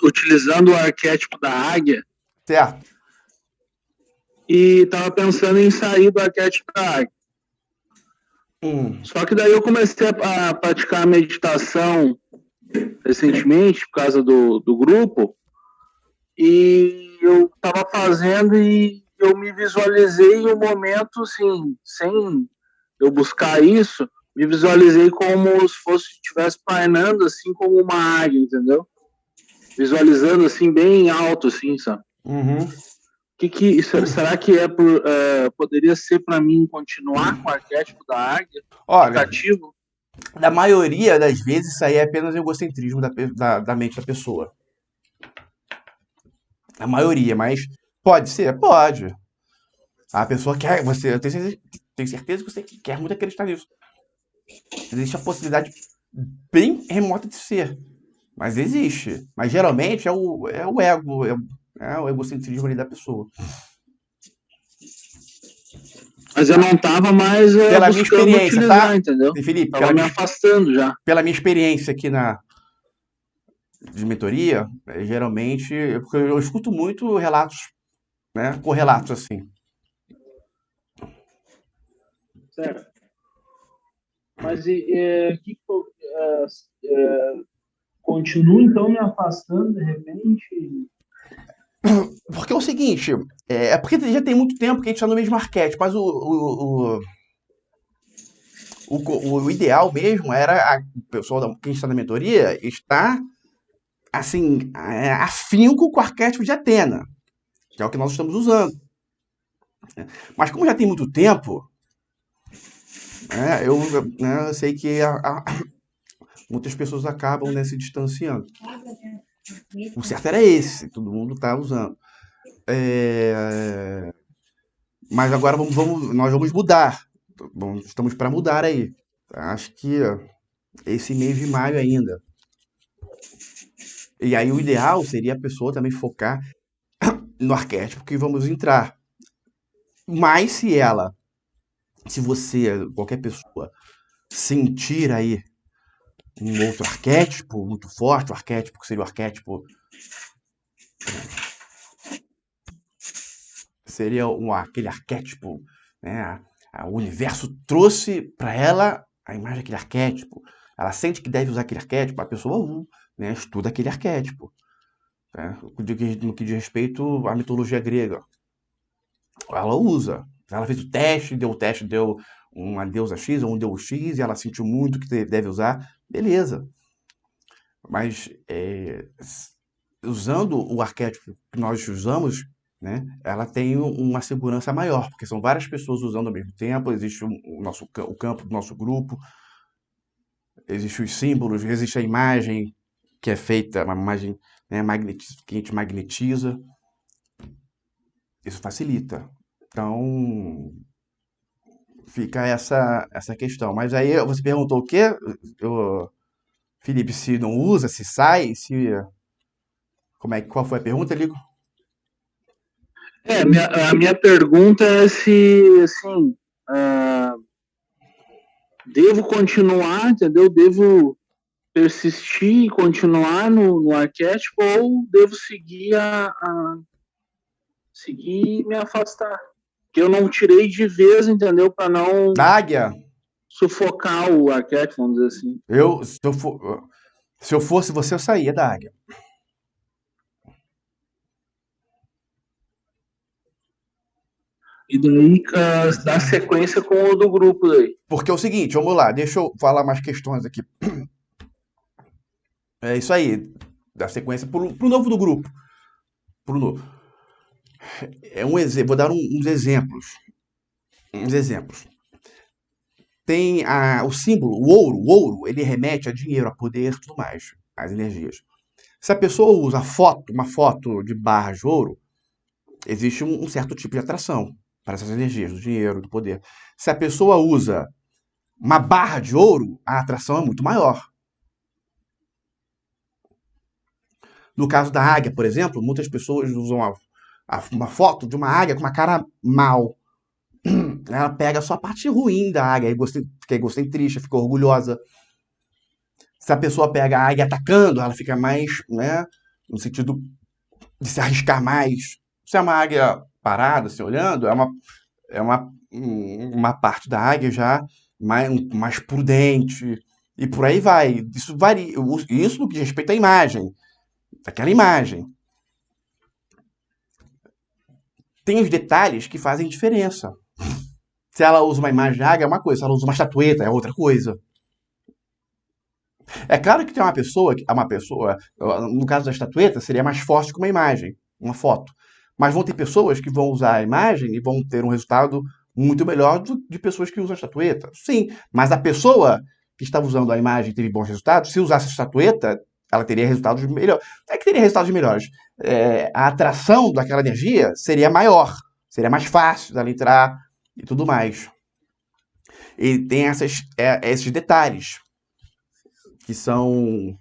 utilizando o arquétipo da águia certo. e tava pensando em sair do arquétipo da águia. Só que daí eu comecei a praticar a meditação recentemente, por causa do grupo, e eu estava fazendo e eu me visualizei em um momento, assim, sem eu buscar isso, me visualizei como se estivesse painando, assim, como uma águia, entendeu? Visualizando, assim, bem alto, assim, sabe? Será que poderia ser para mim continuar com o arquétipo da águia? Olha, Negativo? na maioria das vezes, isso aí é apenas egocentrismo da mente da pessoa. A maioria, mas pode ser? Pode. A pessoa quer, eu tenho certeza que você quer muito acreditar nisso. Existe a possibilidade bem remota de ser. Mas existe. Mas geralmente é o ego, né, o egocentrismo ali da pessoa. Mas eu não tava mais Pela minha buscando experiência, utilizar, tá? entendeu? E, Felipe, Tava me afastando já. pela minha experiência aqui de mentoria, geralmente, porque eu escuto muito relatos, né, correlatos assim. Certo. Mas continuo então me afastando de repente? Porque é o seguinte, é porque já tem muito tempo que a gente está no mesmo arquétipo, mas o ideal mesmo era o pessoal que a gente está na mentoria estar assim, afinco com o arquétipo de Atena, que é o que nós estamos usando. Mas como já tem muito tempo, eu sei que muitas pessoas acabam, né, se distanciando. O certo era esse, todo mundo está usando. Mas agora nós vamos mudar. Estamos para mudar aí. Acho que esse mês de maio ainda. E aí o ideal seria a pessoa também focar no arquétipo que vamos entrar. Mas se você, qualquer pessoa, sentir aí um outro arquétipo muito forte, o arquétipo que seria o arquétipo, seria aquele arquétipo, né? O universo trouxe para ela a imagem daquele arquétipo. Ela sente que deve usar aquele arquétipo, a pessoa, né, estuda aquele arquétipo. Né? No que diz respeito à mitologia grega. Ela usa. Ela fez o teste, deu uma deusa X ou um deus X, e ela sentiu muito que deve usar. Beleza. Mas usando o arquétipo que nós usamos, né, ela tem uma segurança maior, porque são várias pessoas usando ao mesmo tempo, existe o campo do nosso grupo, existem os símbolos, existe a imagem que é feita, uma imagem, né, que a gente magnetiza. Isso facilita. Então, fica essa questão. Mas aí você perguntou o quê? Felipe, se não usa, se sai, qual foi a pergunta, Ligo? A minha pergunta é se, assim, devo continuar, entendeu? Devo persistir e continuar no arquétipo ou devo seguir seguir e me afastar? Que eu não tirei de vez, entendeu? Para não Águia, sufocar o arquétipo, vamos dizer assim. se eu fosse você, eu saía da águia. E daí dá sequência com o do grupo daí. Porque é o seguinte, vamos lá, deixa eu falar mais questões aqui. É isso aí, dá sequência pro novo do grupo. Pro novo. Vou dar uns exemplos. Tem o símbolo, o ouro, ele remete a dinheiro, a poder e tudo mais, as energias. Se a pessoa usa uma foto de barra de ouro, existe um certo tipo de atração para essas energias, do dinheiro, do poder. Se a pessoa usa uma barra de ouro, a atração é muito maior. No caso da águia, por exemplo, muitas pessoas usam uma foto de uma águia com uma cara mal. Ela pega só a parte ruim da águia, que é egocentrista, fica orgulhosa. Se a pessoa pega a águia atacando, ela fica mais, né, no sentido de se arriscar mais. Se é uma águia parada, se olhando, é uma parte da águia já mais prudente. E por aí vai. Isso varia. Isso no que diz respeito à imagem. Daquela imagem. Tem os detalhes que fazem diferença. Se ela usa uma imagem de águia, é uma coisa. Se ela usa uma estatueta, é outra coisa. É claro que tem uma pessoa, no caso da estatueta, seria mais forte que uma imagem, uma foto. Mas vão ter pessoas que vão usar a imagem e vão ter um resultado muito melhor de pessoas que usam a estatueta. Sim, mas a pessoa que estava usando a imagem e teve bons resultados, se usasse a estatueta, ela teria resultados melhores. Não é que teria resultados melhores. A atração daquela energia seria maior, seria mais fácil dela entrar e tudo mais. E tem esses detalhes que são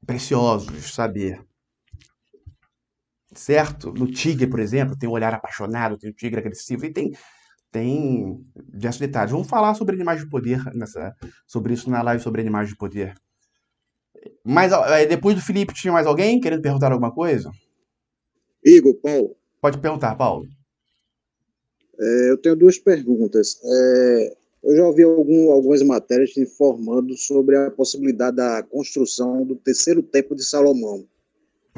preciosos saber. certo? No tigre, por exemplo, tem o olhar apaixonado, tem o tigre agressivo, e tem diversos detalhes. Vamos falar sobre animais de poder, sobre isso na live sobre animais de poder. Mas depois do Felipe, tinha mais alguém querendo perguntar alguma coisa? Igor, Paulo, Pode perguntar, Paulo. eu tenho duas perguntas. Eu já ouvi algumas matérias informando sobre a possibilidade da construção do terceiro templo de Salomão.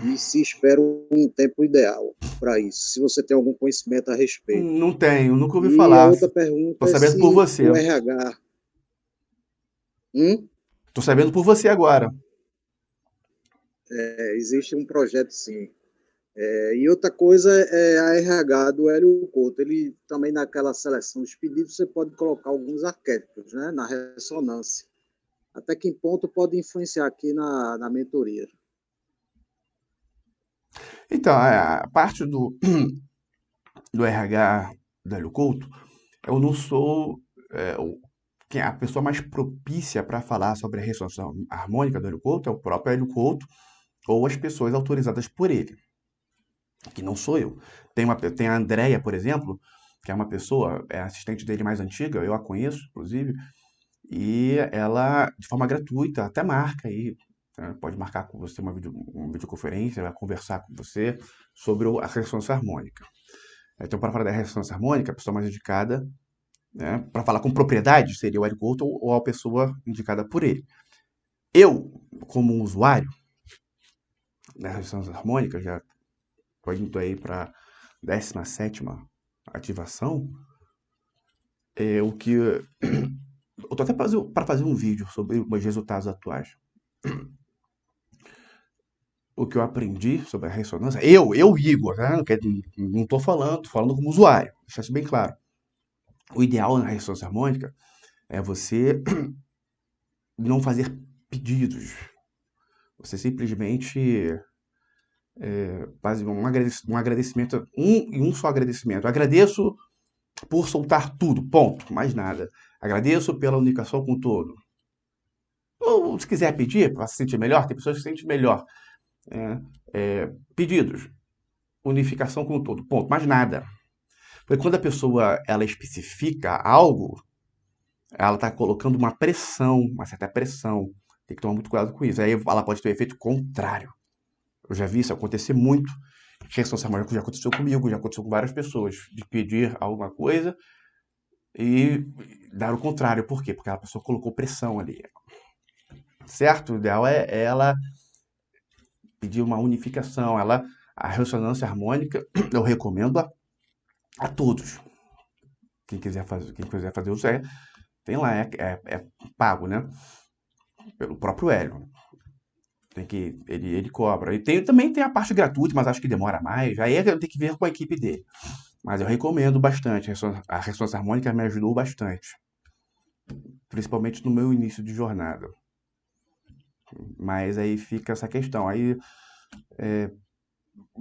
E se espera um tempo ideal para isso, se você tem algum conhecimento a respeito. Não tenho, nunca ouvi E a falar. outra pergunta Tô é sabendo se por você. o RH... Tô sabendo por você agora. Existe um projeto, sim. E outra coisa é a RH do Hélio Couto. Ele também, naquela seleção dos pedidos, você pode colocar alguns arquétipos, né, na ressonância. Até que ponto pode influenciar aqui na mentoria? Então, a parte do RH do Hélio Couto, eu não sou a pessoa mais propícia para falar sobre a ressonância harmônica do Hélio Couto é o próprio Hélio Couto ou as pessoas autorizadas por ele, que não sou eu. Tem a Andrea, por exemplo, que é uma pessoa, é assistente dele mais antiga, eu a conheço, inclusive, e ela, de forma gratuita, até marca aí, pode marcar com você uma videoconferência, vai conversar com você sobre a ressonância harmônica. Então, para falar da ressonância harmônica, a pessoa mais indicada, né, para falar com propriedade, seria o Hélio Couto ou a pessoa indicada por ele. Eu, como um usuário da ressonância harmônica, já estou indo aí para a 17ª ativação, o que eu estou até para fazer um vídeo sobre os resultados atuais. O que eu aprendi sobre a ressonância, eu Igor, né? Não estou falando como usuário, deixar isso bem claro. O ideal na ressonância harmônica é você não fazer pedidos. Você simplesmente faz um agradecimento, um só agradecimento. Agradeço por soltar tudo, ponto, mais nada. Agradeço pela unificação com o todo. Ou se quiser pedir, para se sentir melhor, tem pessoas que se sentem melhor. Pedidos, unificação com o todo, ponto, mais nada. Porque quando a pessoa ela especifica algo, ela está colocando uma pressão, uma certa pressão. Tem que tomar muito cuidado com isso. Aí ela pode ter um efeito contrário. Eu já vi isso acontecer muito. Ressonância harmônica já aconteceu comigo, já aconteceu com várias pessoas, de pedir alguma coisa e dar o contrário. Por quê? Porque a pessoa colocou pressão ali. Certo? O ideal é ela pedir uma unificação. A ressonância harmônica, eu recomendo a todos. Quem quiser fazer uso, tem lá, é pago, né? Pelo próprio Hélio. Ele cobra. E também tem a parte gratuita, mas acho que demora mais. Aí tem que ver com a equipe dele. Mas eu recomendo bastante. A ressonância harmônica me ajudou bastante. Principalmente no meu início de jornada. Mas aí fica essa questão. Aí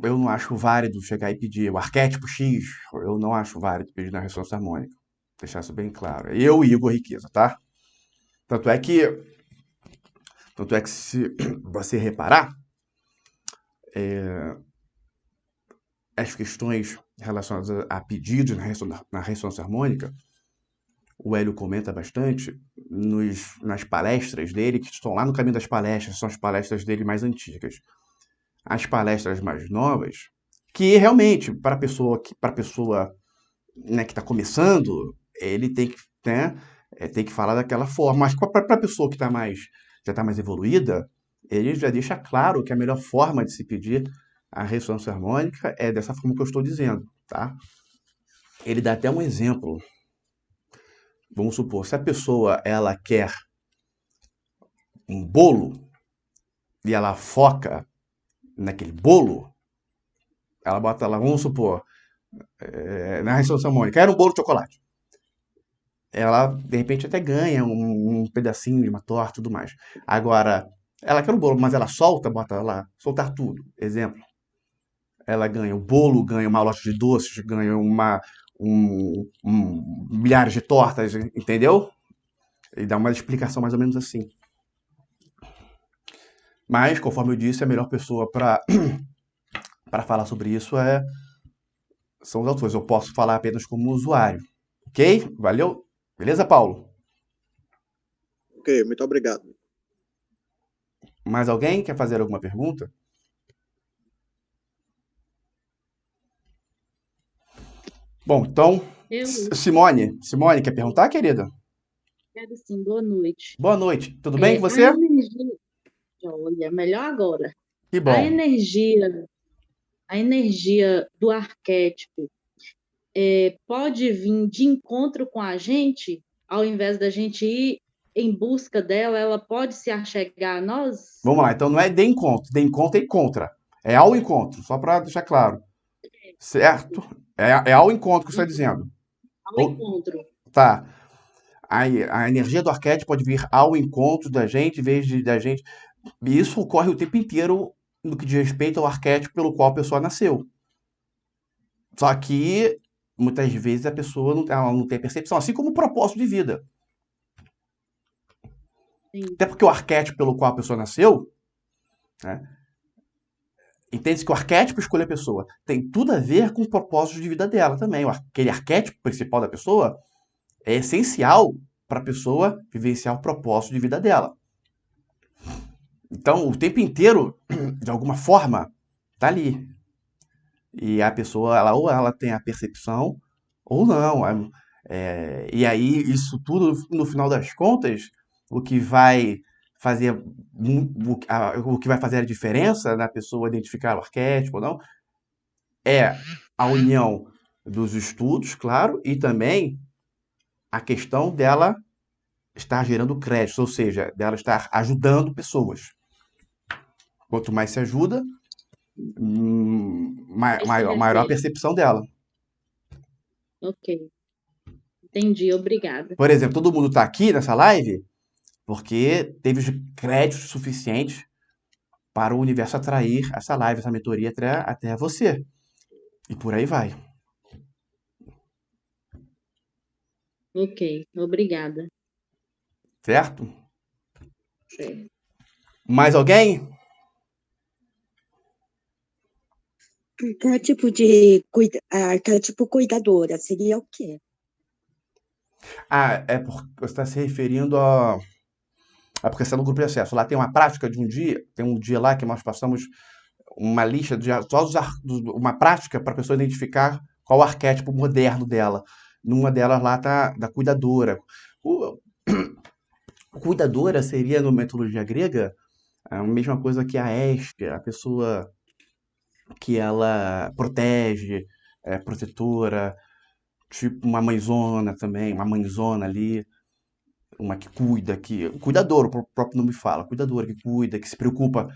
eu não acho válido chegar e pedir o arquétipo X. Eu não acho válido pedir na ressonância harmônica. Deixar isso bem claro. Eu e Igor Riqueza, tá? Tanto é que se você reparar, as questões relacionadas a pedidos na ressonância harmônica, o Hélio comenta bastante nas palestras dele, que estão lá no caminho das palestras, são as palestras dele mais antigas. As palestras mais novas, que realmente, para a pessoa né, que está começando, ele tem que, né, tem que falar daquela forma. Mas para a pessoa que já está mais evoluída, ele já deixa claro que a melhor forma de se pedir a ressonância harmônica é dessa forma que eu estou dizendo, tá? Ele dá até um exemplo. Vamos supor, se a pessoa ela quer um bolo e ela foca naquele bolo, ela bota lá, vamos supor, na ressonância harmônica, era um bolo de chocolate. Ela, de repente, até ganha um pedacinho de uma torta e tudo mais. Agora, ela quer um bolo, mas ela bota lá, soltar tudo. Exemplo. Ela ganha o bolo, ganha uma loja de doces, ganha milhares de tortas, entendeu? E dá uma explicação mais ou menos assim. Mas, conforme eu disse, a melhor pessoa para para falar sobre isso são os autores. Eu posso falar apenas como usuário. Ok? Valeu? Beleza, Paulo? Ok, muito obrigado. Mais alguém quer fazer alguma pergunta? Bom, então, Eu Simone, quer perguntar, querida? quero sim, boa noite. Boa noite. Tudo bem com A você? energia, olha, melhor agora. Que A bom. energia do arquétipo pode vir de encontro com a gente, ao invés da gente ir em busca dela, ela pode se achegar a nós? Vamos lá, então não é de encontro é contra. É ao encontro, só para deixar claro. Certo? É ao encontro que você está dizendo. Ao encontro. Tá. A energia do arquétipo pode vir ao encontro da gente, em vez da gente. E isso ocorre o tempo inteiro no que diz respeito ao arquétipo pelo qual a pessoa nasceu. Só que muitas vezes a pessoa ela não tem percepção, assim como o propósito de vida. Sim. Até porque o arquétipo pelo qual a pessoa nasceu, né, entende-se que o arquétipo escolhe a pessoa. Tem tudo a ver com o propósito de vida dela também. Aquele arquétipo principal da pessoa é essencial para a pessoa vivenciar o propósito de vida dela. Então, o tempo inteiro, de alguma forma, tá ali. E a pessoa, ou ela tem a percepção, ou não. E aí, isso tudo, no final das contas, o que vai fazer o que vai fazer a diferença na pessoa identificar o arquétipo ou não é a união dos estudos, claro, e também a questão dela estar gerando crédito, ou seja, dela estar ajudando pessoas. Quanto mais se ajuda, maior a percepção dela. Ok. Entendi, obrigada. Por exemplo, todo mundo está aqui nessa live porque teve os créditos suficientes para o universo atrair essa live, essa mentoria até você. E por aí vai. Ok, obrigada. Certo? Certo. Mais alguém? Arquétipo cuidadora seria o quê? É porque você está se referindo a porque você é no grupo de acesso. Lá tem uma prática de um dia, tem um dia lá que nós passamos uma lista de todos uma prática para a pessoa identificar qual o arquétipo moderno dela. Numa delas lá tá da cuidadora. Cuidadora seria, na mitologia grega, a mesma coisa que a Hestia, a pessoa que ela protege, é protetora, tipo uma mãezona também, uma mãezona ali, uma que cuida, cuidador, o próprio nome fala, cuidadora que cuida, que se preocupa,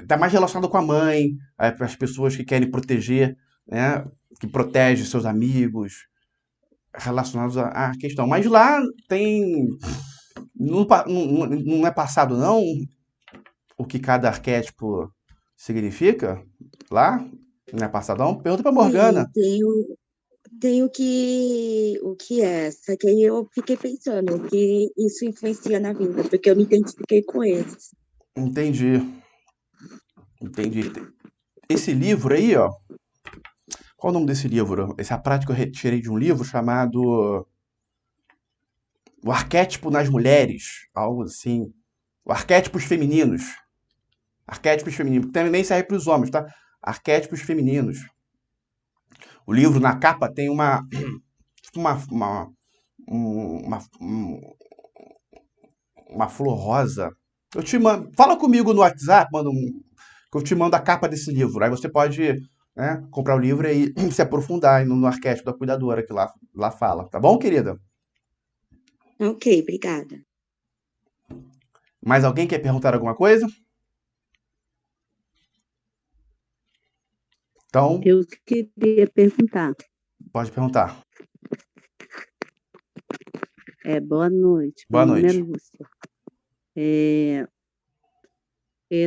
tá mais relacionado com a mãe, as pessoas que querem proteger, né, que protege seus amigos, relacionados à questão. Mas lá tem, não é passado não, o que cada arquétipo significa lá, não é passadão? Pergunta pra Morgana. Tem o que é, só que aí eu fiquei pensando o que isso influencia na vida, porque eu me identifiquei com eles. Entendi. Esse livro aí, ó, qual o nome desse livro? Essa prática eu retirei de um livro chamado O Arquétipo nas Mulheres, algo assim. O Arquétipos Femininos. Arquétipos Femininos. Também serve para os homens, tá? Arquétipos Femininos. O livro, na capa, tem uma flor rosa. Eu te mando. Fala comigo no WhatsApp, que eu te mando a capa desse livro. Aí você pode, né, comprar o livro e se aprofundar no arquétipo da cuidadora que lá fala. Tá bom, querida? Ok, obrigada. Mais alguém quer perguntar alguma coisa? Então. Eu queria perguntar. Pode perguntar. Boa noite. Boa Meu nome é noite. Lúcia.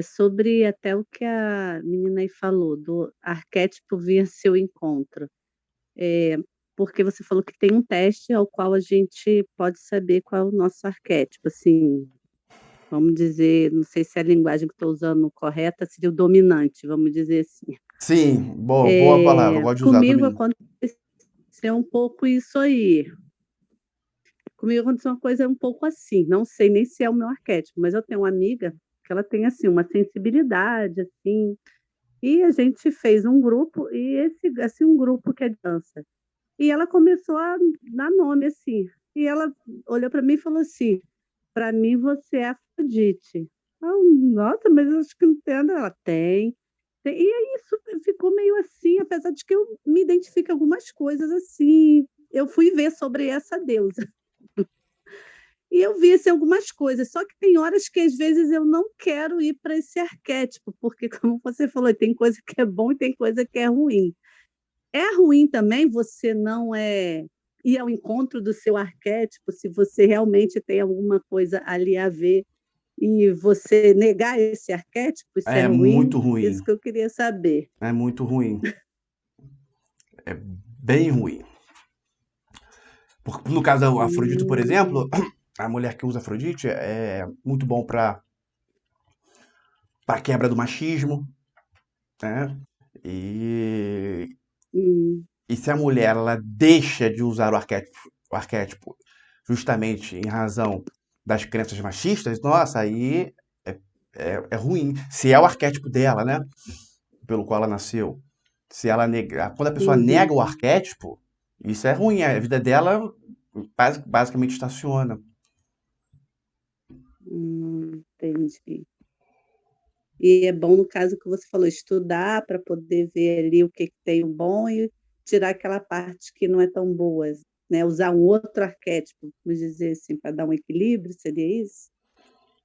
Sobre até o que a menina aí falou, do arquétipo vir a seu encontro. Porque você falou que tem um teste ao qual a gente pode saber qual é o nosso arquétipo, assim, vamos dizer, não sei se é a linguagem que estou usando correta, seria o dominante, vamos dizer assim. Sim, boa palavra, eu gosto de usar Comigo também. aconteceu um pouco isso aí. Comigo aconteceu uma coisa um pouco assim, não sei nem se é o meu arquétipo, mas eu tenho uma amiga que ela tem assim uma sensibilidade assim, e a gente fez um grupo e esse assim um grupo que é dança. E ela começou a dar nome assim. E ela olhou para mim e falou assim: "Para mim você é Afrodite". Nossa, mas eu acho que não tem nada. Ela tem. E aí isso ficou meio assim, apesar de que eu me identifico em algumas coisas assim. Eu fui ver sobre essa deusa. E eu vi assim, algumas coisas, só que tem horas que às vezes eu não quero ir para esse arquétipo, porque como você falou, tem coisa que é bom e tem coisa que é ruim. É ruim também você não ir ao encontro do seu arquétipo, se você realmente tem alguma coisa ali a ver e você negar esse arquétipo, isso é É ruim? muito Isso ruim. que eu queria saber. É muito ruim. É bem ruim. No caso da Afrodite, por exemplo, Hum, a mulher que usa Afrodite é muito bom para quebra do machismo, né? E, hum, e se a mulher ela deixa de usar o arquétipo justamente em razão das crenças machistas, nossa, aí é ruim. Se é o arquétipo dela, né? Pelo qual ela nasceu. Se ela nega, quando a pessoa nega uhum, o arquétipo, isso é ruim. A vida dela basicamente estaciona. entendi. E é bom, no caso que você falou, estudar para poder ver ali o que que tem o bom e tirar aquela parte que não é tão boa, né? Usar um outro arquétipo, vamos dizer assim, para dar um equilíbrio, seria isso?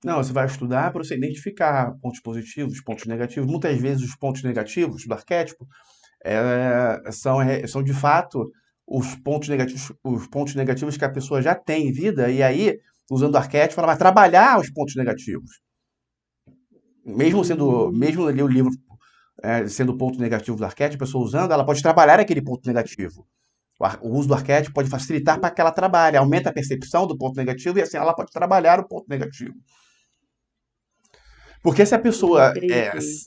Não, você vai estudar para você identificar pontos positivos, pontos negativos. Muitas vezes os pontos negativos do arquétipo são de fato os pontos negativos que a pessoa já tem em vida, e aí, usando o arquétipo, ela vai trabalhar os pontos negativos. Hum, Mesmo ali o livro sendo o ponto negativo do arquétipo, a pessoa usando, ela pode trabalhar aquele ponto negativo. O uso do arquétipo pode facilitar para que ela trabalhe, aumenta a percepção do ponto negativo e assim ela pode trabalhar o ponto negativo. Porque se a pessoa, entendi.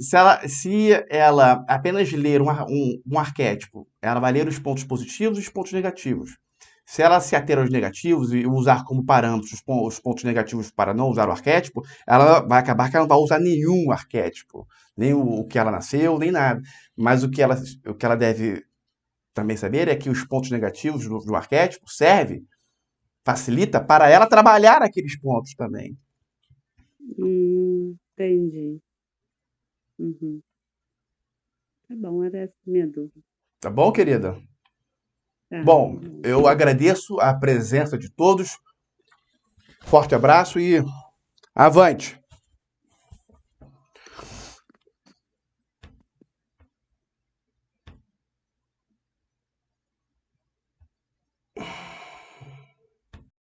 se ela apenas ler um arquétipo, ela vai ler os pontos positivos e os pontos negativos. Se ela se ater aos negativos e usar como parâmetros os pontos negativos para não usar o arquétipo, ela vai acabar que ela não vai usar nenhum arquétipo, nem o que ela nasceu, nem nada. Mas o que ela deve também saber é que os pontos negativos do arquétipo facilita para ela trabalhar aqueles pontos também. Entendi. Uhum. Tá bom, era essa a minha dúvida. Tá bom, querida? Tá, Bom, eu agradeço a presença de todos. Forte abraço e avante!